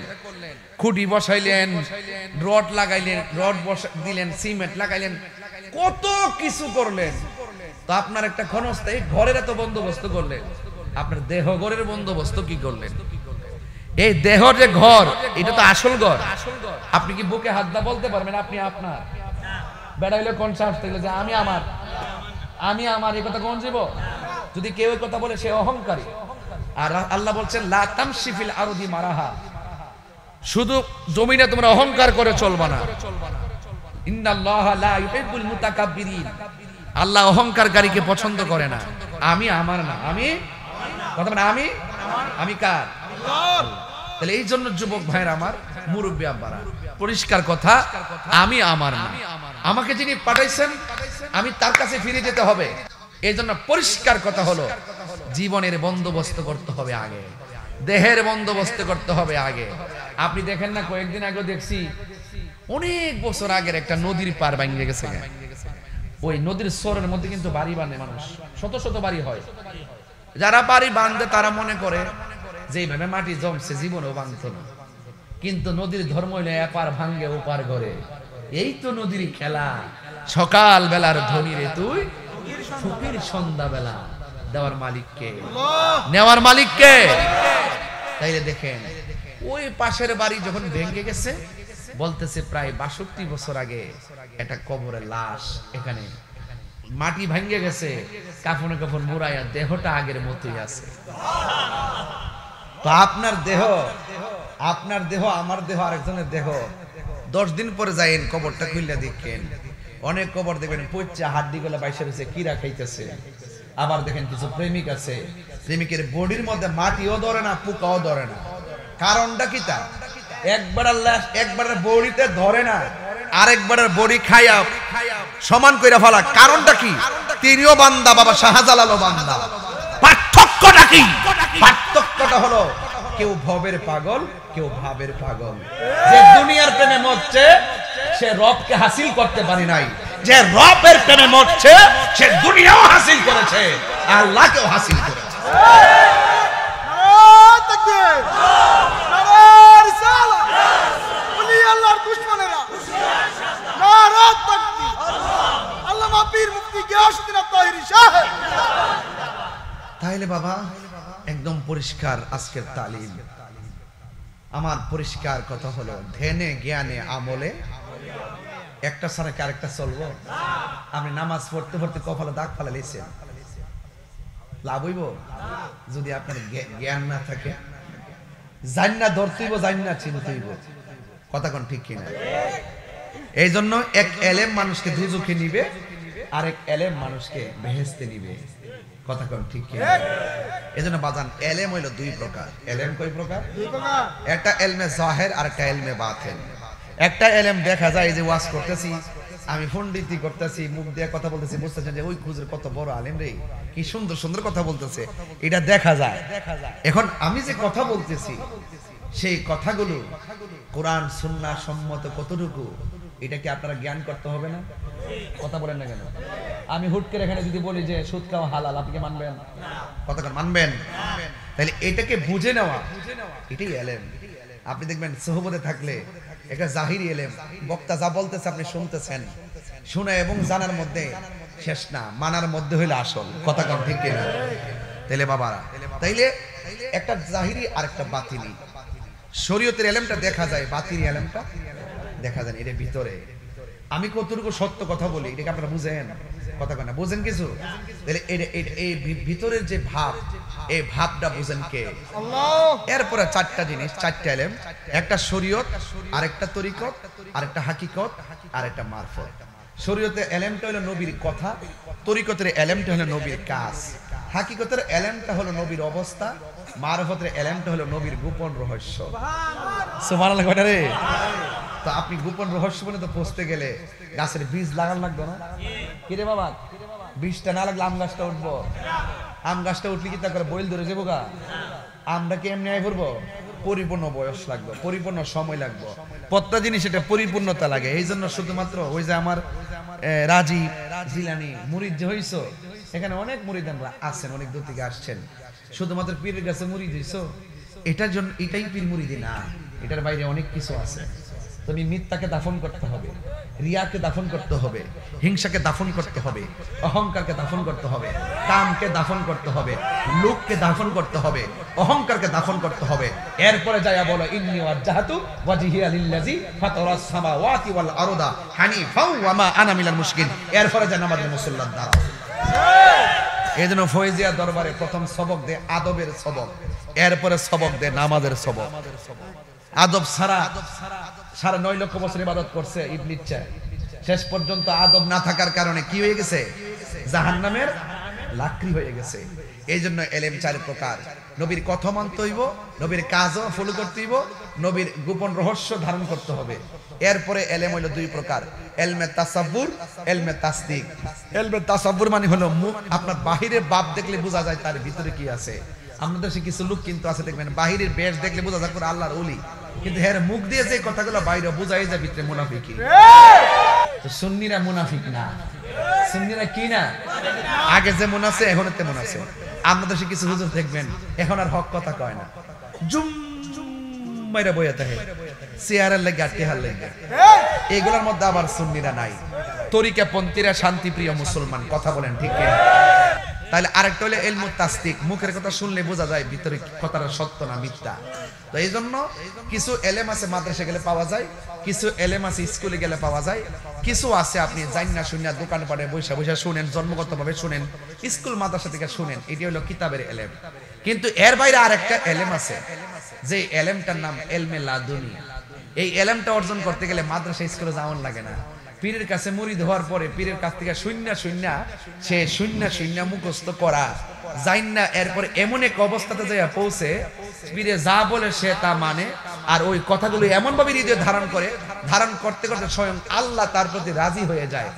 খুঁটি বসাইলেন, রড লাগাইলেন, রড দিলেন, সিমেন্ট লাগাইলেন, কত কিছু করলেন। তো আপনার একটা ক্ষণস্থায়ী ঘরের এত বন্দোবস্ত করলেন, আপনার দেহ ঘরের বন্দোবস্ত কি করলেন? এই দেহর যে ঘর, এটা তো আসল ঘর। আপনি কি বুকে হাত দা বলতে পারবেন আপনি আপনার? বেড়াইলে কোন সাহস থাকলে যে আমি আমার, আমি আমার, এই কথা কোন জীব? যদি কেউ এই কথা বলে সে অহংকারী। আর আল্লাহ বলছেন লা তামশি ফিল আরদি মারাহা, শুধু জমিনে তোমরা অহংকার করে চলবা না। ইন্নাল্লাহা লা ইউহিব্বুল মুতাকাব্বিরিন, আল্লাহ অহংকারকারীকে পছন্দ করে না। আমি আমার না, আমি কথা মানে আমি, আমি কার? তাহলে এই জন্য যুবক ভাইরা আমার, মুরব্বী আব্বারা, পরিষ্কার কথা, আমি আমার না, আমাকে যিনি পাঠাইছেন আমি তার কাছে ফিরে যেতে হবে। এই জন্য পরিষ্কার কথা হলো জীবনের বন্দোবস্ত করতে হবে আগে, দেহের বন্দোবস্ত করতে হবে আগে। আপনি দেখেন না, কয়েকদিন আগে দেখছি অনেক বছর আগের একটা নদীর পার ভাঙে গেছে। ওই নদীর সরের মধ্যে কিন্তু বাড়ি বাঁধে মানুষ, শত শত বাড়ি হয়। যারা বাড়ি বাঁধে তারা মনে করে যে এইভাবে মাটি জমছে জীবনেও ভাঙত না। কিন্তু নদীর ধর্ম হইলে এপার ভাঙ্গে ওপার ঘরে। এই তো নদীর খেলা। সকাল বেলার ধনী রে তুই, ফকির সন্ধ্যা বেলা দেওয়ার মালিককে, নেওয়ার মালিককে। তাইলে দেখেন ওই পাশের বাড়ি যখন ভেঙে গেছে, বলতেছে প্রায় ৬২ বছর আগে একটা কবরের লাশ, এখানে মাটি ভেঙে গেছে, কাফনে কাফন মুড়াইয়া দেহটা আগের মতোই আছে। তো আপনার দেহ, আপনার দেহ, আমার দেহ, আরেকজনের দেহ, 10 দিন পরে যাইন কবরটা খুললে দেখেন অনেক কবর দেখবেন পচা হাড্ডি গুলো বাইসে রয়েছে, কিরা খাইতেছে। আবার দেখেন কিছু প্রেমিক আছে, প্রেমিকের বডির মধ্যে মাটিও ধরে না, পোকাও ধরে না। কারণটা কি? তা একবার লাশ একবার বডিতে ধরে না, আরেকবারের বডি খাইয়া সমান কইরা ফেলা। কারণটা কি? তিনিও বান্দা, বাবা শাহজালালও বান্দা। পার্থক্যটা কি? পার্থক্যটা হলো কেউ ভবের পাগল, কেউ ভাবের পাগল। যে দুনিয়ার প্রেমে মরছে সে রবকে হাসিল করতে পারে নাই, যে রবের প্রেমে মরছে সে দুনিয়াও হাসিল করেছে, আল্লাহকেও হাসিল করেছে। তাইলে বাবা একদম পরিষ্কার আজকের তালিম। আমার পরিষ্কার কথা হলো ধ্যানে জ্ঞানে আমলে একটা ছাড়া কি আরেকটা চলবো? আপনি নামাজ পড়তে পড়তে কপালে দাগ ফালা লেছেন, লাভ হইব? যদি আপনার জ্ঞান না থাকে, জান্নাত ধরতেইব, জান্নাত চিনতেইব। কথা কোন ঠিক কিনা? এই জন্য এক এলেম মানুষকে দুজখে নিবে, আরেক এলেম মানুষকে বেহেশতে নিবে। কথা কোন ঠিক কিনা? এই জন্য বাজান এলেম হইল দুই প্রকার। এলেম কয় প্রকার? একটা এলমে জাহের আর একটা এলমে বাতিন। একটা এলেম দেখা যায় যে ওয়াজ করতেছি, আমি পণ্ডিতি করতেছি, মুখ দিয়ে কথা বলতেছি, বুঝতেছেন যে ওই খুজুর কত বড় আলেম রে, কি সুন্দর সুন্দর কথা বলতেছে, এটা দেখা যায়। এখন আমি যে কথা বলতেছি সেই কথাগুলো কোরআন সুন্নাহ সম্মত কতটুকু, এটা কি আপনারা জ্ঞান করতে হবে না? কথা বলেন না কেন? আমি হুট করে এখানে যদি বলি যে সুদ খাওয়া হালাল, আপনি কি মানবেন? কতক্ষণ মানবেন? তাহলে এটাকে বুঝে নেওয়া, এটাই এলেম। আপনি দেখবেন সোহবতে থাকলে একটা জাহিরি এলেম, বক্তা যা বলতেছে আপনি শুনতেছেন, শোনা এবং জানার মধ্যে শেষ না, মানার মধ্যে হইলে আসল। কথা কম ঠিক কিনা? তাইলে বাবারা, তাইলে একটা জাহিরি আর একটা বাতিনি। শরীয়তের এলেমটা দেখা যায়, বাতিনি এলেমটা দেখা যায়। এর ভিতরে আমি কতটুকু সত্য কথা বলি, এটাকে আপনারা বুঝেন? কথা কয় না, বুঝেন কিছু? তাহলে এই ভিতরের যে ভাব, এই ভাবটা বুঝেন কে? আল্লাহ। এরপরে চারটা জিনিস, চারটা এলেম, একটা শরীয়ত, আরেকটা তরিকত, আরেকটা হাকিকত, আরেকটা মারফত। শরীয়তের এলেমটা হলো নবীর কথা, তরিকতের এলেমটা হলো নবীর কাজ, হাকিকতের এলেমটা হলো নবীর অবস্থা, মারফতের এলেমটা হলো নবীর গোপন রহস্য। সুবহানাল্লাহ কয়টা রে? তো আপনি গোপন রহস্য বলে তো পৌঁছতে গেলে গাছের বীজ লাগান লাগবে না? কি রে বাবা, বীজটা না লাগলে আম গাছটা উঠবো? আম গাছটা উঠলে কি তা করে বইল ধরে যাবো গা? আমরা কি এমনি আয় করবো? পরিপূর্ণ বয়স লাগবে, পরিপূর্ণ সময় লাগবে, প্রত্যেক জিনিস এটা পরিপূর্ণতা লাগে। এই জন্য শুধুমাত্র ওই যে আমার রাজি জিলানি মুরিদ যে হইছো, এখানে অনেক মুরিদ আমরা আছেন, অনেক দূর থেকে আসছেন, শুধুমাত্র পীরের কাছে মুরিদ হইছো এটার জন্য, এটাই পীর মুরিদি না, এটার বাইরে অনেক কিছু আছে। তুমি মিথ্যাকে দাফন করতে হবে, রিয়াকে দাফন করতে হবে, হিংসাকে দাফন করতে হবে, অহংকারকে দাফন করতে হবে, কামকে দাফন করতে হবে, লোককে দাফন করতে হবে, অহংকারকে দাফন করতে হবে। এরপরে যায়া বলো ইন্নী ওয়াজহাতু ওয়াজহিয়া লিল্লাযী ফাতারাস সামাওয়াতি ওয়াল আরদা হানিফাও ওয়া মা আনা মিনাল মুশরিকিন। এরপরে যায় নামাজের মুসল্লার দ্বারা। এজন্য ফয়জিয়া দরবারে প্রথম সবক দে আদবের সবক, এরপরে সবক দে নামাজের সবক। আদব ছাড়া 9.5 লক্ষ বছর ইবাদত করছে ইবলিস, শেষ পর্যন্ত আদব না থাকার কারণে কি হয়ে গেছে? জাহান্নামের লাকড়ি হয়ে গেছে। এই জন্য এলেম 4 প্রকার। নবীর কথা মানতে হইব, নবীর কাজও ফলো করতে হইব, নবীর গোপন রহস্য ধারণ করতে হবে। এরপরে এলেম হইল 2 প্রকার, এলমে তাসাব্বুর, এলমে তাসদিক। এলমে তাসাব্বুর মানে হলো মুখ, আপনার বাহিরের ভাব দেখলে বোঝা যায় তার ভিতরে কি আছে। আমাদের দেশে কিছু লোক কিন্তু আছে, দেখবেন বাহিরের বেশ দেখলে বোঝা যায় পুরো আল্লাহর ওলি, কিন্তু এর মুখ দিয়ে যে কথাগুলো বাইরে বোঝাই যায় ভিতরে মুনাফিকি। তো সুন্নিরা মুনাফিক না, সুন্নিরা কি না? আগে যেমন আছে এখন তেমন আছে। আমাদের দেশে কিছু হুজুর দেখবেন এখন আর হক কথা কয় না, জুম মাইরা বইয়া থাকে, চেয়ারের লাগে আর টেহার লাগে। এগুলোর মধ্যে আবার সুন্নিরা নাই, তরিকা পন্থীরা শান্তিপ্রিয় মুসলমান। কথা বলেন ঠিক কিনা? তাহলে আরেকটা হলো ইলমুত তাসদিক, মুখের কথা শুনলে বোঝা যায় ভিতরে কথাটা সত্য না মিথ্যা। তো এই জন্য কিছু এলেম আছে মাদ্রাসা গেলে পাওয়া যায়, কিছু এলেম আছে স্কুলে গেলে পাওয়া যায়, কিছু আছে আপনি জান না শুনিয়া দোকান পাড়ে বসে বসে শুনেন, জন্মগতভাবে শুনেন, স্কুল মাদ্রাসা থেকে শুনেন, এটি হলো কিতাবের এলেম। কিন্তু এর বাইরে আরেকটা এলেম আছে, যে এলেমটার নাম এলমে লাদুনি। এই এলেমটা অর্জন করতে গেলে মাদ্রাসা স্কুলে যাওয়ার লাগে না, পীরের কাছে মুরিদ হওয়ার পরে পীরের কাছ থেকে শূন্য মুখস্থ করা যাই না। এরপরে এমন এক অবস্থাতে যাইয়া পৌঁছে পীরে যা বলে সে তা মানে, আর ওই কথাগুলো এমন ভাবে হৃদয়ে ধারণ করতে করতে স্বয়ং আল্লাহ তার প্রতি রাজি হয়ে যায়।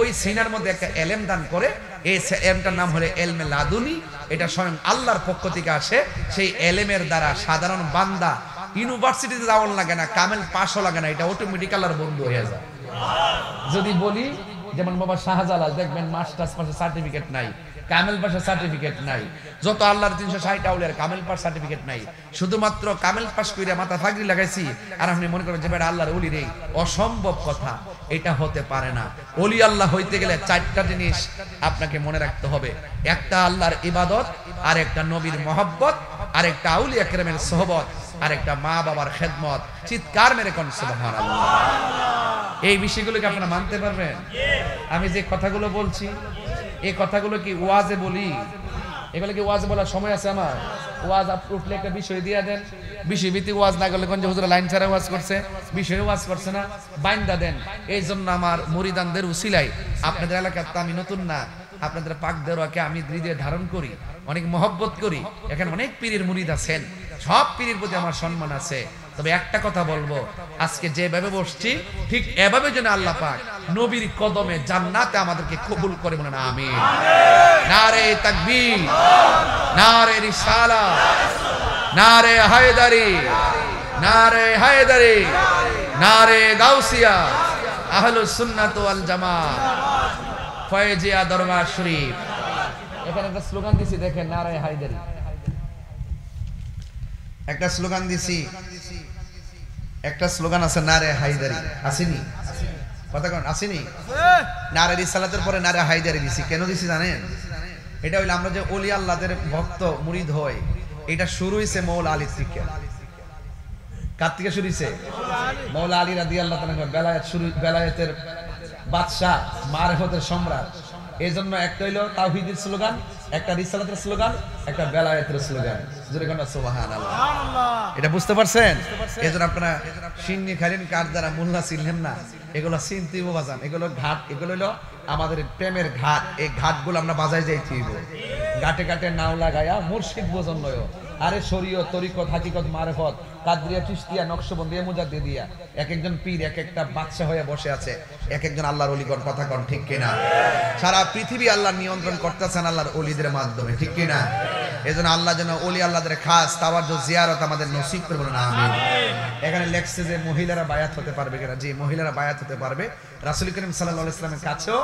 ওই সিনার মধ্যে একটা এলেম দান করে, এই এলেমটার নাম হলো এলমে লাদুনি। এটা স্বয়ং আল্লাহর পক্ষ থেকে আসে। সেই এলেমের দ্বারা সাধারণ বান্দা ইউনিভার্সিটিতে যাওয়ার লাগে না, কামেল পাশও লাগে না, এটা অটোমেটিক আল্লাহর বন্ধু হয়ে যায়। যদি বলি যেমন বাবা শাহজালাল দেখবেন মাস্টার্স পাশে সার্টিফিকেট নাই, কামেল পাশে সার্টিফিকেট নাই, যত আল্লাহর 360 আউলিয়ার কামেল পাস সার্টিফিকেট নাই, শুধুমাত্র কামেল পাস কইরা মাথা ফাগরি লাগাইছি আর আপনি মনে করেন যে বেটা আল্লাহর ওলি রে, অসম্ভব কথা, এটা হতে পারে না। ওলি আল্লাহ হইতে গেলে 4টা জিনিস আপনাকে মনে রাখতে হবে, একটা আল্লাহর ইবাদত, আর একটা নবীর মহব্বত, আর একটা আউলিয়া কেরামের সোহবত, আর একটা মা বাবার খেদমত। চিৎকার মেরে কোন সুবহানাল্লাহ। এই বিষয়গুলোকে আপনারা মানতে পারবেন? আমি যে কথাগুলো বলছি এই কথাগুলো কি ওয়াজে বলি? এগুলো কি ওয়াজে বলার সময় আছে আমার? ওয়াজ উঠলে একটা বিষয় দিয়ে দেন, বিষয় ভিত্তিক ওয়াজ না করলে কোন যে হুজুরা লাইন ছাড়া ওয়াজ করছে, বিষয়ে ওয়াজ করছে না, বাইন্দা দেন। এই জন্য আমার মুরিদানদের উসিলাই, আপনাদের এলাকার তো আমি নতুন না, আপনাদের পাক দেওয়াকে আমি হৃদয়ে ধারণ করি, অনেক মহব্বত করি। এখানে অনেক পীরের মুরিদ আছেন, সব পীরের প্রতি আমার সম্মান আছে। তবে একটা কথা বলবো, আজকে যেভাবে বসছি ঠিক এভাবে যেন আল্লাহ পাক নবীর কদমে জান্নাতে আমাদেরকে কবুল করে, বলেন আমিন। নারে তাকবীর, নারে রিসালাত, নারে হায়দারি, নারে হায়দারি, নারে গাউসিয়া, আহলুস সুন্নাত ওয়াল জামাত, ফয়েজিয়া দরবার শরীফ। এখানে একটা স্লোগান দিছি দেখেন, নারে হায়দারি। একটা স্লোগান দিছি, একটা স্লোগান আছে নারে হায়দারি, আসেনি? কথা কোন আসেনি? নারে রিসালাতের পরে নারে হায়দারি দিছি। কেন দিছি জানেন? এটা হইলো আমরা যে ওলি আল্লাহদের ভক্ত মুরিদ হই, এটা শুরু হইছে মৌলা আলী থেকে। কার থেকে শুরু হইছে? মৌলা আলী রাদিয়াল্লাহু তাআলা বেলায়েত শুরু, বেলায়েতের বাদশা, মারিফতের সম্রাট। এই জন্য একটা হইলো তাওহীদের স্লোগান, একটা রিসালাতের স্লোগান, একটা বেলায়েতের স্লোগান। জোরে কোন সুবহানাল্লাহ। এটা বুঝতে পারছেন? এজন্য আপনারা সিন্নি খাইলেন কার দ্বারা মোল্লা চিনলেন না, এগুলো চিনতেই বাজান, এগুলো ঘাট, এগুলো হলো আমাদের প্রেমের ঘাট। এই ঘাটগুলো আমরা বাজাই যাইতে হইব, ঘাটে ঘাটে নাও লাগায়া মুর্শিদ বোঝন লয়। আরে শরীয়ত, তরিকত, হাকিকত, মারিফত, কাদরিয়া, চিশতিয়া, নকশবন্দি, মুজাদ্দিদিয়া, এক একজন পীর এক একটা বাদশা হয়ে বসে আছে, এক একজন আল্লাহর ওলিগণ। কথা কোন ঠিক কিনা? সারা পৃথিবী আল্লাহ নিয়ন্ত্রণ করতেছেন আল্লাহর ওলিদের মাধ্যমে, ঠিক কিনা? এজন্য আল্লাহ যেন ওলি আল্লাহদের খাস তাওয়াজ্জু জিয়ারত আমাদের নসিব করে, বলেন আমিন। এখানে লেখছে যে মহিলারা বায়াত হতে পারবে কিনা? যে মহিলারা বায়াত হতে পারবে। রাসূল করিম সাল্লাল্লাহু আলাইহি ওয়াসাল্লামের কাছেও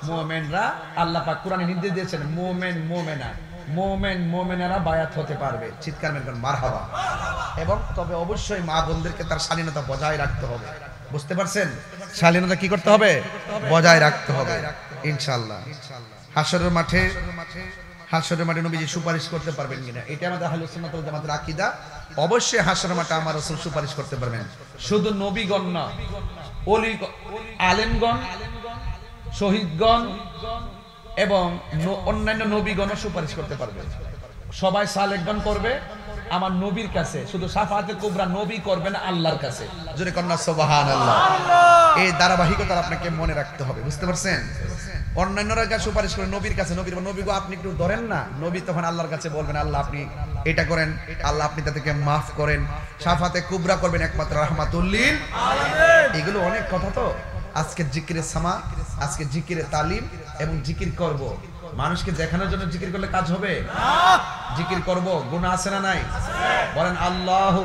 মুমিনরা, আল্লাহ পাক কোরআনে নির্দেশ দিয়েছেন, মুমিন মুমিনা, মুমিন মুমিনারা বায়াত হতে পারবে। চিৎকার মেরে মারহাবা। এবং তবে অবশ্যই মা বোনদেরকে তার স্বাধীনতা বজায় রাখতে হবে। বুঝতে পারছেন? স্বাধীনতা কি করতে হবে? বজায় রাখতে হবে ইনশাআল্লাহ। হাশরের মাঠে, হাশরের মাঠে নবীজি সুপারিশ করতে পারবেন কিনা, এটা আমাদের আহলুস সুন্নাত ওয়াল জামাতের আকীদা। অবশ্যই হাশরের মাঠে আমার রাসূল সুপারিশ করতে পারবেন। শুধু নবীগণ না, ওলি, আলেমগণ, শহীদগণ এবং অন্যান্য নবীগণ সুপারিশ করতে পারবে। সবাই সালেকগণ করবে আমার নবীর কাছে, শুধু শাফাআতে কুবরা নবী করবেন আল্লাহর কাছে। জোরে কন্না সুবহানাল্লাহ। এই ধারাবাহিকতা আপনাকে মনে রাখতে হবে। বুঝতে পারছেন? অন্যান্যরা কাছে সুপারিশ করে নবীর কাছে, নবীর নবী গো আপনি একটু ধরেন না, নবী তখন আল্লাহর কাছে বলবেন আল্লাহ আপনি এটা করেন, আল্লাহ আপনি তাদেরকে মাফ করেন। শাফাআতে কুবরা করবেন একমাত্র রাহমাতুল লিল আলামিন। এগুলো অনেক কথা তো। আজকে জিকিরে সামা, আজকে জিকিরে তালিম এবং জিকির করব। মানুষকে দেখানোর জন্য জিকির করলে কাজ হবে? জিকির করব, গুনাহ আছে না নাই? বলেন আল্লাহু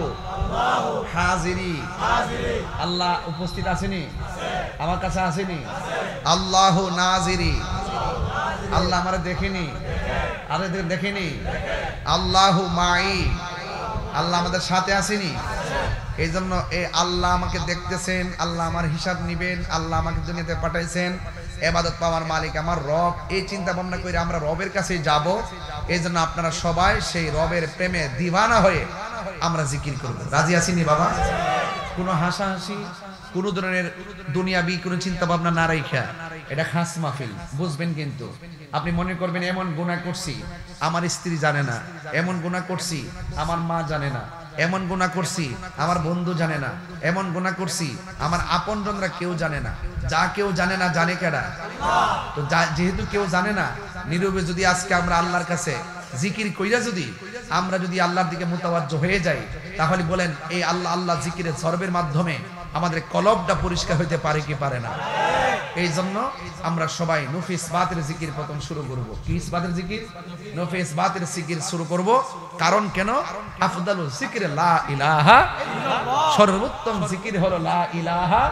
হাজিরি, আল্লাহ উপস্থিত আছেনি? আমার কাছে আসেনি? আল্লাহু নাজিরি, আল্লাহ আমারে দেখেনি? আরে দেখেনি? আল্লাহু মাই, আল্লাহ আমাদের সাথে আসেনি? এই জন্য এই আল্লাহ আমাকে দেখতেছেন, আল্লাহ আমার হিসাব নিবেন, আল্লাহ আমাকে দুনিয়াতে পাঠাইছেন, ইবাদত পাওয়ার মালিক আমার রব, এই চিন্তা ভাবনা করে আমরা রবের কাছে যাব। এই জন্য আপনারা সবাই সেই রবের প্রেমে দিওয়ানা হয়ে আমরা জিকির করব। রাজি আছিনি বাবা? কোনো হাসাহাসি, কোনো ধরনের দুনিয়াবি কোনো চিন্তা ভাবনা না রাখা, এটা খাস মাহফিল, বুঝবেন? কিন্তু আপনি মনে করবেন এমন গুনাহ করছি আমার স্ত্রী জানে না, এমন গুনাহ করছি আমার মা জানে না, এমন গুনাহ করছি আমার বন্ধু জানে না, এমন গুনাহ করছি আমার আপনজনরা কেউ জানে না। যা কেউ জানে না জানে কেডা? তো যেহেতু কেউ জানে না, নীরবে যদি আজকে আমরা আল্লাহর কাছে জিকির কইরা যদি আমরা যদি আল্লাহর দিকে মুতাওয়াজ্জহ হয়ে যাই, তাহলে বলেন এই আল্লাহ আল্লাহ জিকিরের সরবের মাধ্যমে আমাদের কলবটা পরিষ্কার হইতে পারে কি পারে না? এই জন্য আমরা সবাই নফি ইসবাতের জিকির প্রথম শুরু করব। কি ইসবাতের জিকির? নফি ইসবাতের জিকির শুরু করব। কারণ কেন? আফদালুল জিকির লা ইলাহা ইল্লাল্লাহ, সর্বোত্তম জিকির হলো লা ইলাহা।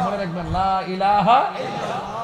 মনে রাখবেন, লা ইলাহা ইল্লাল্লাহ।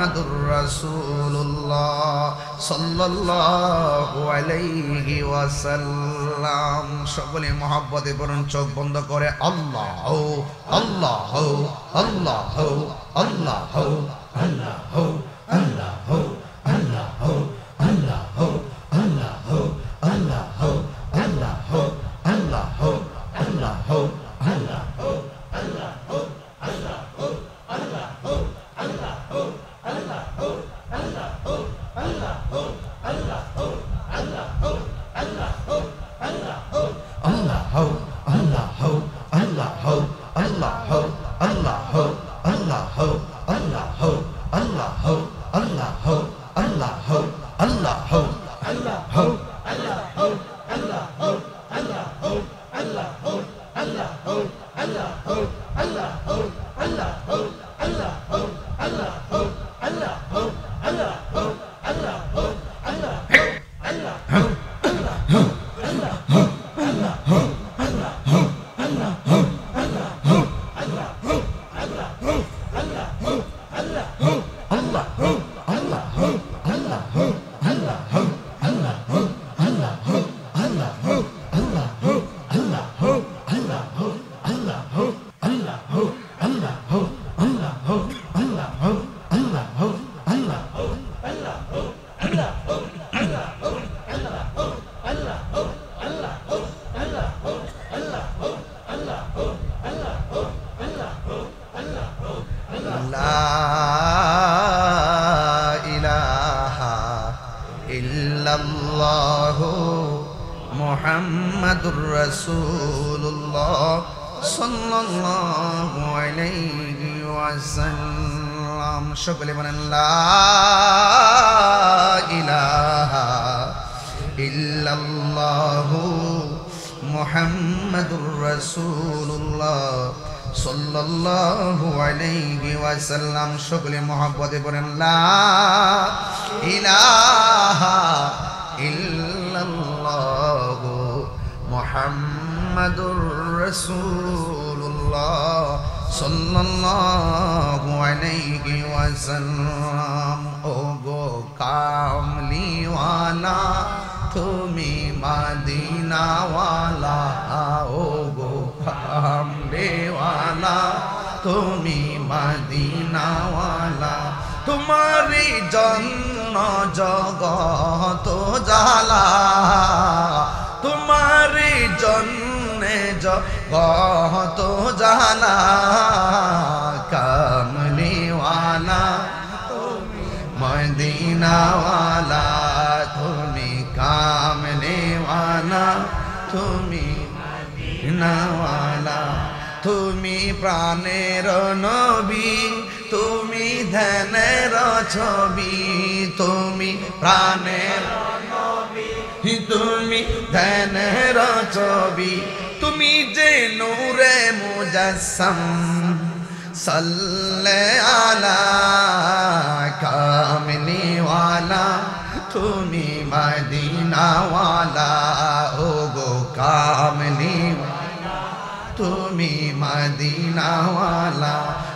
মুহাম্মাদুর রাসূলুল্লাহ সাল্লাল্লাহু আলাইহি ওয়াসাল্লাম। সকলে মহব্বতে বলুন, চোখ বন্ধ করে আল্লাহ আল্লাহ আল্লাহ আল্লাহ আল্লাহ আল্লাহ আল্লাহ আল্লাহ আল্লাহ আল্লাহ আল্লাহ আল্লাহ আল্লাহ মুহাম্মাদুর রাসূলুল্লাহ সাল্লাল্লাহু আলাইহি ওয়াসাল্লাম। সকলে বলেন লা ইলাহা ইল্লাল্লাহু মুহাম্মাদুর রাসূলুল্লাহ সাল্লাল্লাহু আলাইহি ওয়াসাল্লাম। সকলে মহব্বতে বলেন লা ইলাহা ইল্লাল্লাহু মুহাম্মাদুর রাসূলুল্লাহ সাল্লাল্লাহু আলাইহি ওয়াসাল্লাম। ও গো কামলিওয়ালা তুমি মদিনাওয়ালা, ও গো কামলিওয়ালা তুমি মদিনাওয়ালা, তোমারি জন্য জগত জালা, তোমারি জন্যে জগত জালা, কামলিওয়ালা মদিনাওয়ালা তুমি, কামলিওয়ালা তুমি মদিনাওয়ালা, তুমি প্রাণের নবী, তুমি ধ্যানের ছবি, তুমি প্রাণের নবী, তুমি ধ্যানের ছবি, তুমি যে নূরে মুজাসসাম, সাল্লে আলা কামলিওয়ালা তুমি মদিনাওয়ালা, ও গো কামলিওয়ালা তুমি মদিনাওয়ালা,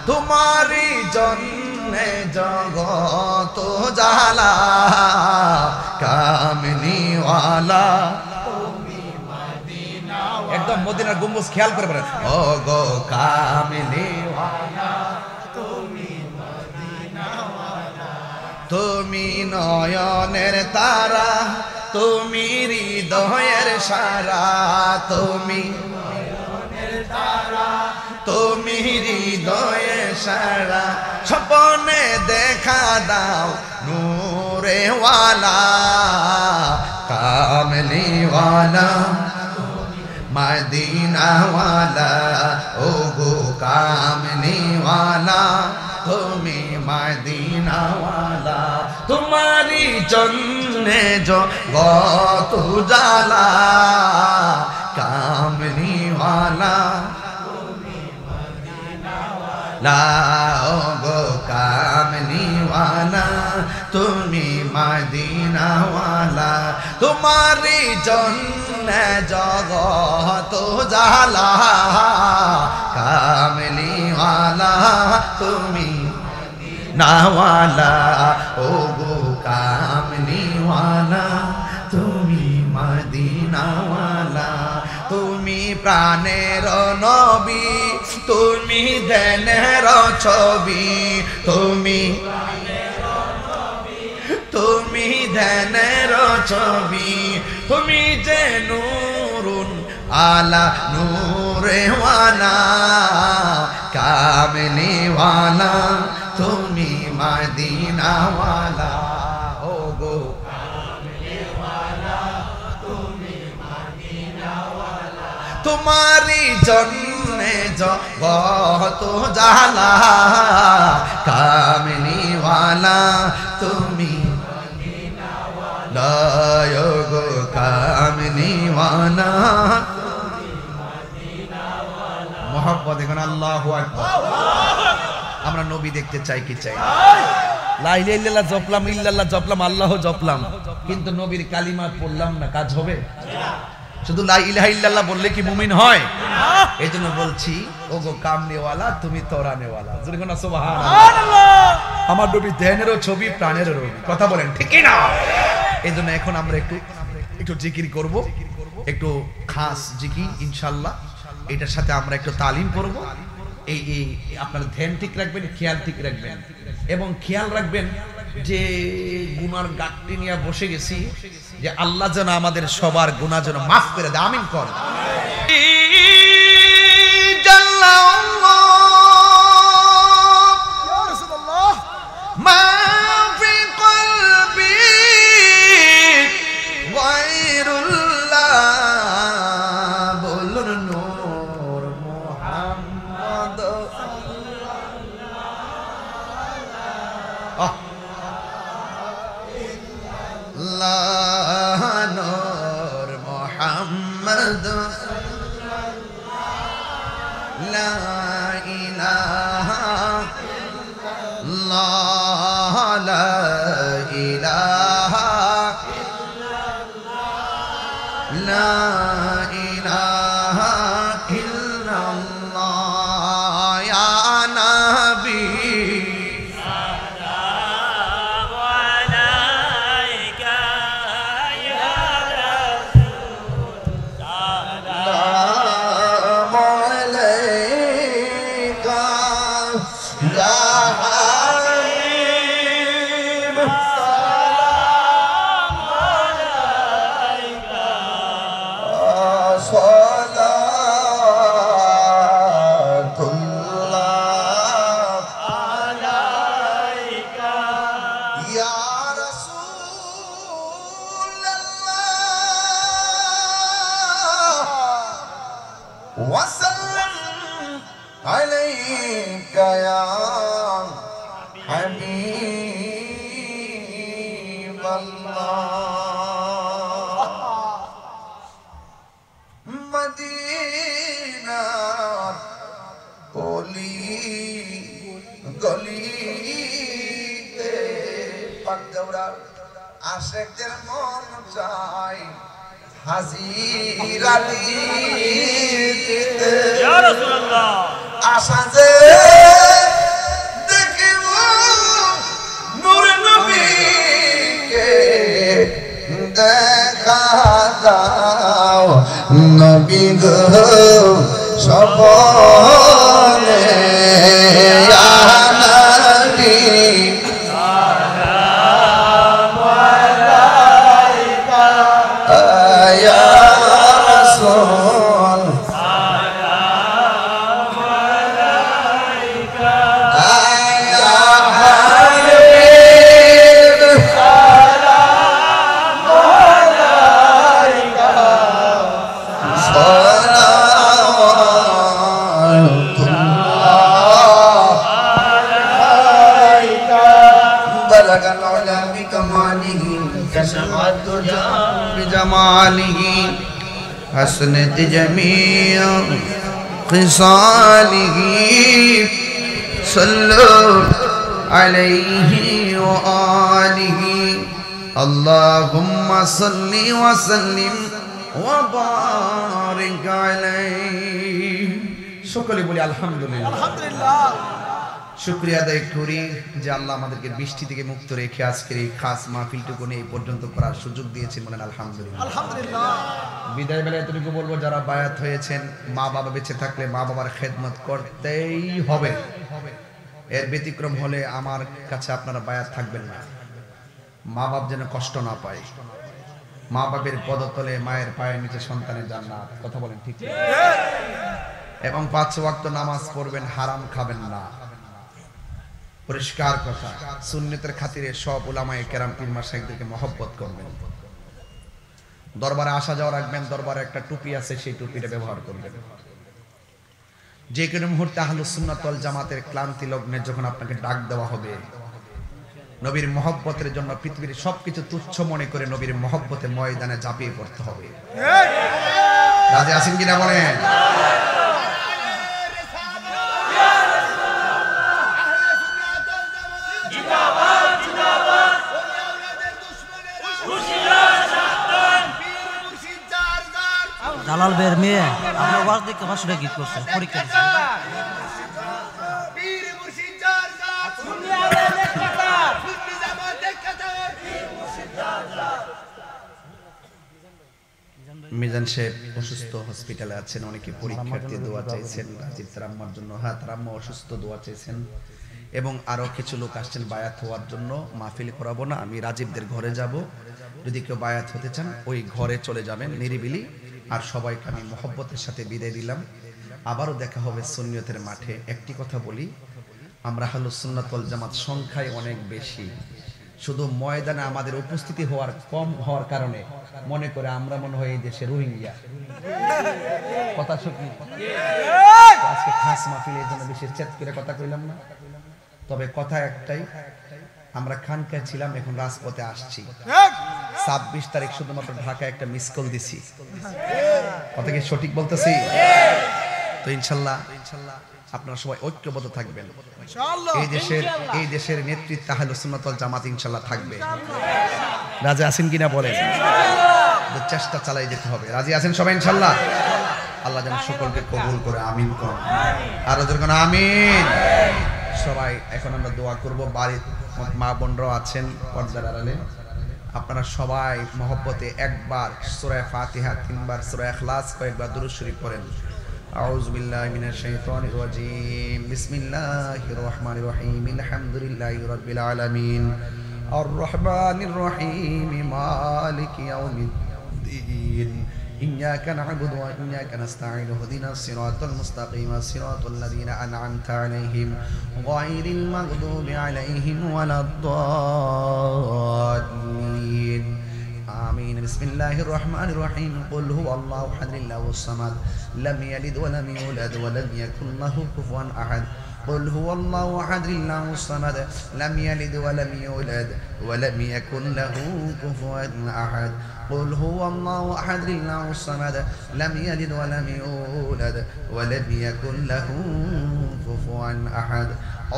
তোমারি জন্যে জগত জালা, কামলিওয়ালা তুমি মদিনাওয়ালা। একদম মদিনার গম্বুজ খেয়াল করে বলেন, ও গো কামলিওয়ালা তুমি মদিনাওয়ালা, তুমি নয়নের তারা, তুমি হৃদয়ের সারা, তুমি তুমি হৃদয়ে সারা, স্বপ্নে দেখা দাও নূরে ওয়ালা, কামলিওয়ালা মদিনাওয়ালা, ও গো কামলিওয়ালা তুমি মদিনাওয়ালা, তোমারি জন্যে জগত জালা, কামলিওয়ালা লা, ও গো কামলিওয়ালা তুমি মদিনাওয়ালা, তোমারি জন্যে জগত জালা, কামলিওয়ালা তুমি নাওয়ালা ও গো কামলিওয়ালা তুমি মদিনাওয়ালা তুমি প্রাণের নবী তুমি ধ্যানের ছবি তুমি ধ্যানের ছবি তুমি যে নূরুন আলা নূরেওয়ালা কামলিওয়ালা তুমি মদিনাওয়ালা ও গো তোমারি জন্যে জগত জালা কামলিওয়ালা তুমি লায় গো কামলিওয়ালা মোহাম্মদ এখন আল্লাহু আকবার। আমরা নবী দেখতে চাই কি চাই? লা ইলাহা ইল্লাল্লাহ জপলাম, ইল্লাল্লাহ জপলাম, আল্লাহ জপলাম, কিন্তু নবীর কালিমা পড়লাম না, কাজ হবে? শুধু লা ইলাহা ইল্লাল্লাহ বললে কি মুমিন হয়? এই জন্য বলছি ও গো কামনেওয়ালা তুমি তরানেওয়ালা। জোরে কোন সুবহানাল্লাহ। আমার নবী ধ্যানেরও ছবি প্রাণেরও রবি, কথা বলেন ঠিক কি না? এই জন্য এখন আমরা একটু জিকির করব, একটু খাস জিকির ইনশাআল্লাহ। এটার সাথে আমরা একটু তালিম করব। এই আপনারা ধ্যান ঠিক রাখবেন, খেয়াল ঠিক রাখবেন এবং খেয়াল রাখবেন যে গুনার গাঁটটি নিয়ে বসে গেছি, যে আল্লাহ যেন আমাদের সবার গুনাহ যেন মাফ করে দেয়। আমিন কর। নূর মোহাম্মদ লা ইলাহা ইল্লাল্লাহ লা ইলাহা লা ইলাহা ইল্লাল্লাহ ইয়া নবী وسلم عليك يا حبيب الله مدينة قولي গলিতে পাক দৌড়া আশেকদের মন চাই হাজিরা দিতে ইয়া রাসূলুল্লাহ আশা যে দেখিব নূর নবীকে দেখা দাও নবী গো সপনে ইয়া নবী بجماله حسنت جميع خصاله صلوا عليه وآله اللهم صل وسلم وبارك عليه সকলে বলি আলহামদুলিল্লাহ। শুকরিয়া আদায় করি যে আল্লাহ আমাদেরকে বৃষ্টি থেকে মুক্ত রেখে আজকের এই খাস মাহফিলটুকু নিয়ে এই পর্যন্ত করার সুযোগ দিয়েছেন, বলেন আলহামদুলিল্লাহ। আলহামদুলিল্লাহ। বিদায় বেলায় এতটুকু বলবো, যারা বায়াত হয়েছেন মা বাবা বেঁচে থাকলে মা বাবার খেদমত করতেই হবে। এর ব্যতিক্রম হলে আমার কাছে আপনারা বায়াত থাকবেন না। মা বাপ যেন কষ্ট না পায়, মা বাপের পদতলে মায়ের পায়ের নিচে সন্তানের জান্নাত। কথা বলেন ঠিক? এবং 5 ওয়াক্ত নামাজ পড়বেন, হারাম খাবেন না। পরিষ্কার কথা, সুন্নতের খাতিরে সব উলামায়ে কেরাম পীর মাশায়েখদেরকে মহব্বত করবেন। দরবারে আসা যাওয়া রাখবেন, দরবারে একটা টুপি আছে, সেই টুপিটা ব্যবহার করবেন। যে কোনো মুহূর্তে আহলুস সুন্নাত ওয়াল জামাতের ক্লান্তি লগ্নে যখন আপনাকে ডাক দেওয়া হবে, নবীর মহব্বতের জন্য পৃথিবীর সবকিছু তুচ্ছ মনে করে নবীর মহব্বতে ময়দানে ঝাঁপিয়ে পড়তে হবে। রাজি আছেন কিনা বলেন? জালাল বের মেয়ে আমরা ওয়াজ দেখে 500 টাকা গিফট করছে পরীক্ষা দিছে। মিজান সাহেব অসুস্থ, হসপিটালে আছেন। অনেকে পরীক্ষার্থী দোয়া চাইছেন। রাজীব তার আম্মার জন্য, হ্যাঁ তার আম্মা অসুস্থ, দোয়া চাইছেন। এবং আরো কিছু লোক আসছেন বায়াত হওয়ার জন্য। মাহফিল করাবো না, আমি রাজীবদের ঘরে যাব। যদি কেউ বায়াত হতে চান ওই ঘরে চলে যাবেন নিরিবিলি। আর সবাইকে আমি মহব্বতের সাথে বিদায় দিলাম। আবারও দেখা হবে সুন্নিয়তের মাঠে। একটি কথা বলি, আমরা আহলুস সুন্নাত ওয়াল জামাত সংখ্যায় অনেক বেশি, শুধু ময়দানে আমাদের উপস্থিতি কম হওয়ার কারণে মনে করে আমরা মনে হয় এই দেশে রোহিঙ্গা। কথা সত্যি। আজকে খাস মাহফিলের জন্য বিশেষ চেত করে কথা কইলাম না, তবে কথা একটাই, আমরা খানকায় ছিলাম, এখন রাজপথে আসছি। 26 তারিখ শুধুমাত্র ঢাকায় একটা মিস কল দিছি। কথা কি সঠিক বলতেছি? তো ইনশাল্লাহ আপনারা সবাই ঐক্যবদ্ধ থাকবেন। এই দেশের নেতৃত্বে আহলুস সুন্নাত ওয়াল জামাত ইনশাল্লাহ থাকবে। রাজি আছেন কিনা বলেন? চেষ্টা চালাই যেতে হবে। রাজি আছেন সবাই ইনশাল্লাহ? আল্লাহ যেন সকলকে কবুল করে, আমিন করুন। আর ওদের কোন আমিন। সবাই এখন আমরা দোয়া করব। বাড়ির মা বোনরাও আছেন পর্দার আড়ালে, আপনারা সবাই মহব্বতে একবার সূরা ফাতিহা, 3 বার সূরা ইখলাস, কয়েকবার দুরূদ শরীফ পড়েন। আউযু বিল্লাহি মিনাশ শাইতানির রাজীম। বিসমিল্লাহির রহমানির রহিম। আলহামদুলিল্লাহি রাব্বিল আলামিন। আর রহমানির রহিম। মালিকি ইয়াউমিদ্দিন। إياك نعبد وإياك نستعين اهدنا الصراط المستقيم صراط الذين أنعمت عليهم غير المغضوب عليهم ولا الضالين آمين بسم الله الرحمن الرحيم قل هو الله أحد الله الصمد لم يلد ولم يولد ولم يكن له كفوا أحد قل هو الله أحد الله الصمد لم يلد ولم يولد ولم يكن له كفوا أحد قل هو الله أحد الله الصمد لم يلد ولم يولد ولم يكن له كفوا أحد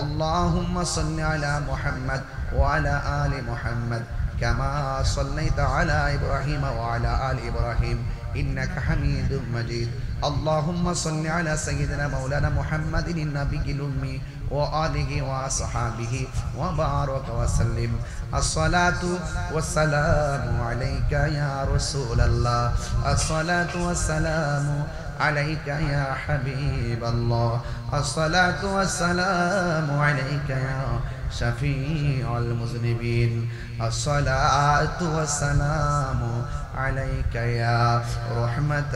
اللهم صل على محمد وعلى آل محمد كما صليت على إبراهيم وعلى آل إبراهيم إنك حميد مجيد اللهم صل على سيدنا مولانا محمد النبي الأمي وآله وأصحابه وبارك وسلم الصلاة والسلام عليك يا رسول الله الصلاة والسلام عليك يا حبيب الله الصلاة والسلام عليك يا شفيع المذنبين الصلاة والسلام عليك يا رحمة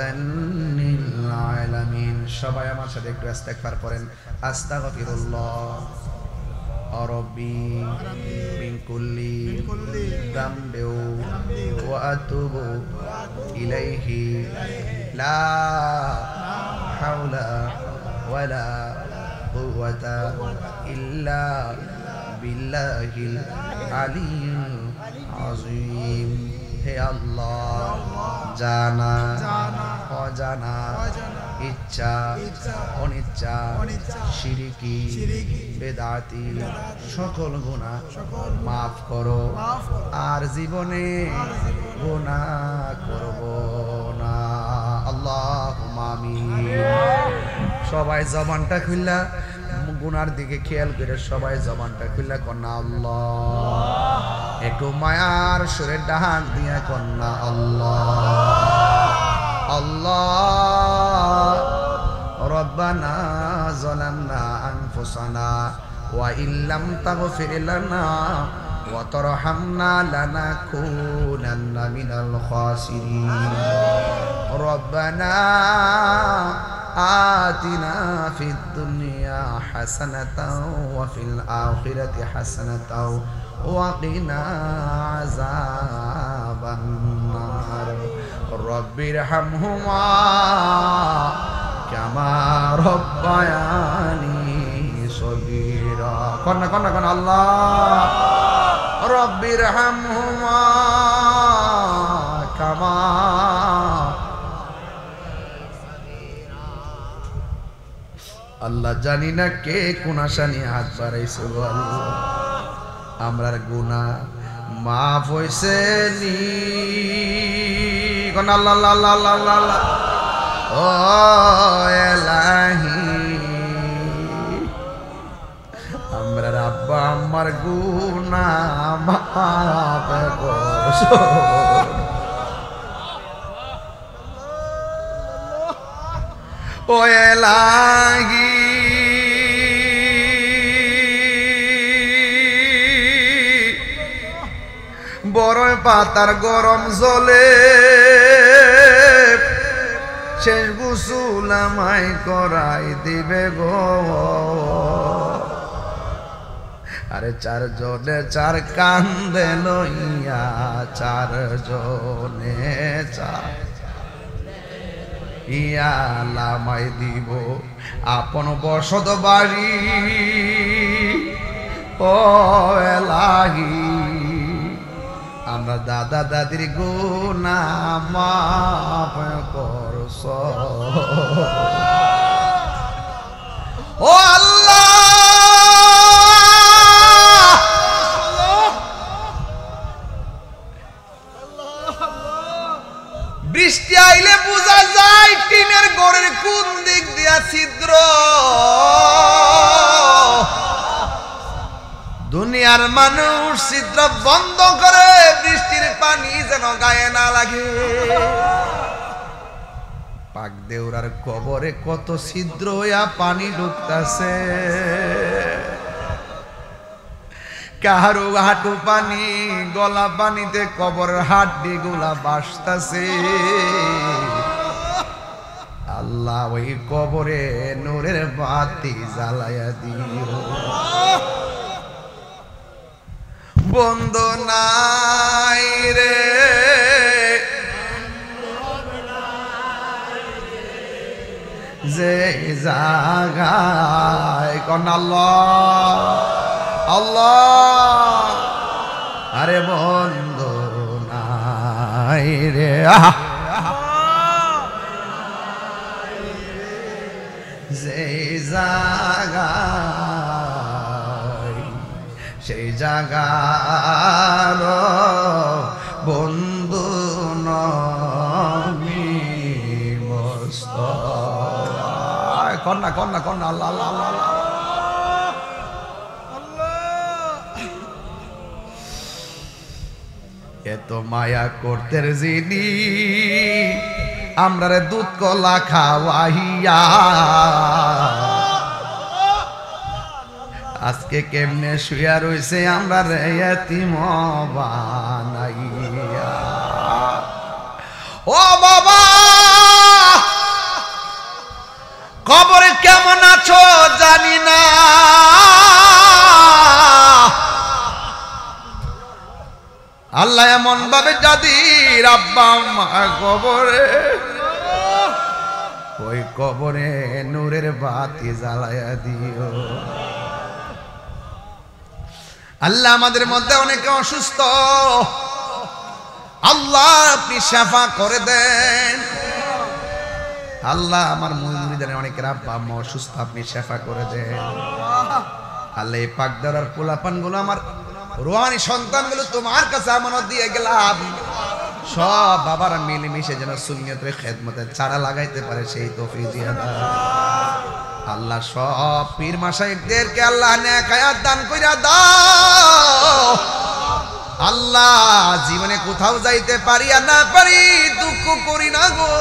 للعالمين সবাই আমার সাথে একটু ইস্তেগফার করেন আস্তাগফিরুল্লাহ ربي من كل ذنب وأتوب إليه لا حول ولا قوة إلا بالله العلي العظيم হে আল্লাহ জানা অজানা ইচ্ছা অনিচ্ছা শিরকি বেদাতি সকল গুনাহ মাফ করো আর জীবনে গুনাহ করব না আল্লাহুম্মা আমিন সবাই জবানটা খুললা গুনার দিকে খেয়াল করে সবাই জবানটা খুলে কন্যা আল্লাহ, একটু মায়ার সুরে ডাক দিয়া কন্যা আল্লাহ আল্লাহ। রব্বানা যালামনা আনফুসানা ওয়া ইল্লাম তাগফির লানা ওয়া তারহামনা লানাকুনান্না মিনাল খাসিরিন। রব্বানা آتنا في الدنيا حسنة وفي الآخرة حسنة وقنا عذاب النار رب ارحمهما كما ربياني صغيرا كنا الله رب ارحمهما كما আল্লাহ জানি না কে কোন আশা নিয়ে হাত বাড়াইছে গো আল্লাহ, আমরার গুনাহ মাফ হইছে নি কোন আল্লাহ আল্লাহ আল্লাহ আল্লাহ আল্লাহ। ও এলাহি আমরার আব্বা আম্মার গুনাহ মাফ করো। ও এলাহি বড়ই পাতার গরম জলে শেষ গোসল আমায় করাই দিবে গো। আরে চার জনে চার কান্দে লইয়া, চার জনে চার ইয়ালামাই দিব আপন বসত বাড়ি। ও এলাহি আমরা দাদা দাদির গুনাহ মাফ করছ। ও আল্লাহ বৃষ্টি আইলে বোঝা যায় টিনের ঘরের কোন দিক দিয়া ছিদ্র। দুনিয়ার মানুষ ছিদ্র বন্ধ করে বৃষ্টির পানি যেন গায়ে না লাগে। পাক দেউরার কবরে কত ছিদ্র হইয়া পানি ঢুকতাছে, কাহারো হাঁটু পানি, গলা পানিতে কবরের হাড্ডি গুলা বাসতাছে। আল্লাহ ওই কবরে নূরের বাতি জ্বালায়া দিও। বন্ধ নাই রে যে জাগায় কোন আল্লাহ আল্লাহ। আরে বন্ধ নাই রে সেই জাগায়, সেই জাগার বন্ধু নমি মুস্তাফা। কন্যা কন্যা কন্যা আল্লাহ আল্লাহ আল্লাহ। এত মায়া করতে যিনি আমরারে দুধ কলা খাওয়াইয়া আজকে কেমনে শুয়া রইছে আমরা রে এতিম বানাইয়া। ও বাবা কবরে কেমন আছো জানি না, আল্লাহ এমন ভাবে যাদির আব্বা আম্মা কবরে, ওই কবরে নূরের বাতি জ্বালায়া দিও। আল্লাহ আমাদের মধ্যে অনেকে অসুস্থ, আল্লাহ আপনি শাফা করে দেন। আল্লাহ আমার মুরিদের অনেকের আব্বা আম্মা অসুস্থ, আপনি শাফা করে দেন। আল্লাহ এই পাকদারার পোলাপান গুলো আমার রুহানি সন্তানগুলো তোমার কাছে আমানত দিয়ে গেলাম, সব বাবারা মিলেমিশে যেন সুন্নিয়তের খেদমতের চারা লাগাইতে পারে সেই তৌফিক দিয়ে দাও। আল্লাহ সব পীর মাশায়েখদেরকে আল্লাহ নেক হায়াত দান কইরা দাও। আল্লাহ জীবনে কোথাও যাইতে পারি আর না পারি দুঃখ করি না গো,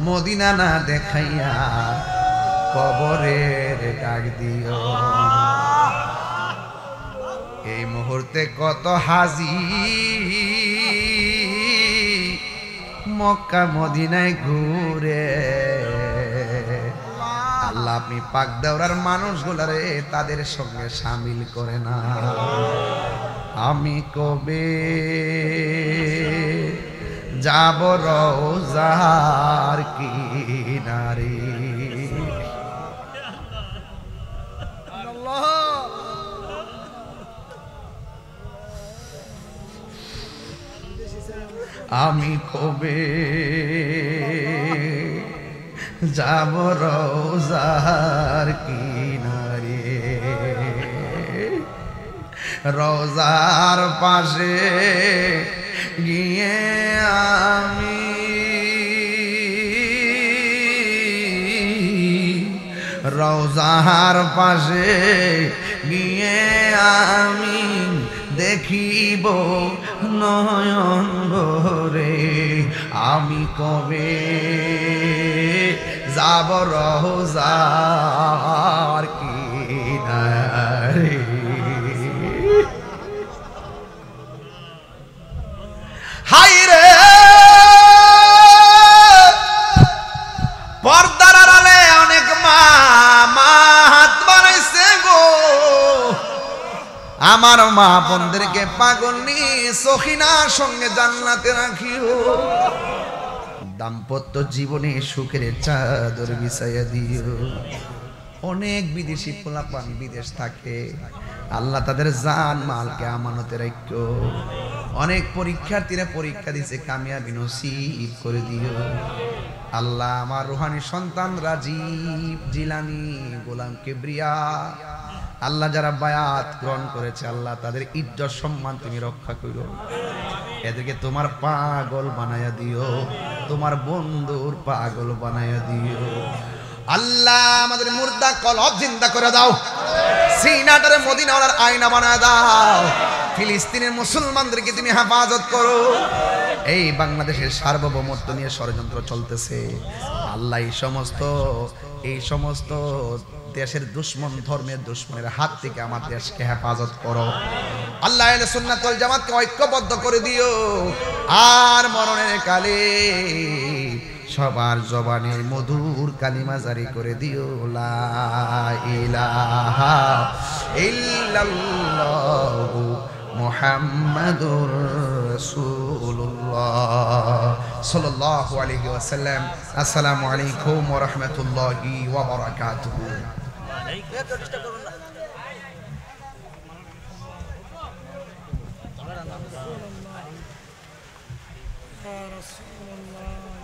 মদিনা না দেখাইয়া কবরের ডাক দিও। এই মুহূর্তে কত হাজি মক্কা মদিনায় ঘুরে, আল্লাহ আপনি পাক দেওয়ার মানুষগুলারে তাদের সঙ্গে শামিল করে না। আমি কবে যাব রওজার কিনারে, আমি কবে যাব রওজার কিনারে, রওজার পাশে গিয়ে আমি রওজার পাশে গিয়ে আমি দেখিব নয়ন ভরে। আমি কবে যাব রওজার কিনারে, হাই রে পর্দার আড়ালে অনেক মা হাত বানাইছে গো, আমার মা বোনদেরকে পাগল নিয়ে সখিনার সঙ্গে জান্নাতে রাখিও। দাম্পত্য জীবনে সুখের চাদর বিছাইয়া দিও। অনেক বিদেশি পোলাপান বিদেশ থাকে, আল্লাহ তাদের জান মালকে আমানতে রাখো। অনেক পরীক্ষার্থীরা পরীক্ষা দিছে, কামিয়াবি নসিব করে দিও। আল্লাহ আমার রুহানি সন্তান রাজীব, জিলানি, গোলাম কিবরিয়া, আল্লাহ যারা বায়াত গ্রহণ করেছে আল্লাহ তাদের ইজ্জত সম্মান তুমি রক্ষা করো। এদেরকে তোমার পাগল বানায়া দিও, তোমার বন্ধুর পাগল বানায়া দিও। আল্লাহ আমাদের মুর্দা কলব জিন্দা করে দাও, সিনাটারে মদিনাওয়ালার আয়না বানায় দাও। ফিলিস্তিনের মুসলমানদেরকে তুমি হেফাজত করো। এই বাংলাদেশের সার্বভৌমত্ব নিয়ে ষড়যন্ত্র চলতেছে, আল্লাহ এই সমস্ত দেশের দুশ্মন, ধর্মের দুশ্মনের হাত থেকে আমার দেশকে হেফাজত করো। আল্লাহ আহলে সুন্নাত ওয়াল জামাতকে ঐক্যবদ্ধ করে দিও। আর মরণের কালে সবার জবানের মধুর কালিমা জারি করে দিও, লা ইলাহা ইল্লাল্লাহু মুহাম্মাদুর রাসূলুল্লাহ সাল্লাল্লাহু আলাইহি ওয়াসাল্লাম। আসসালামু আলাইকুম ওয়া রাহমাতুল্লাহি ওয়া বারাকাতুহু। يا رسول الله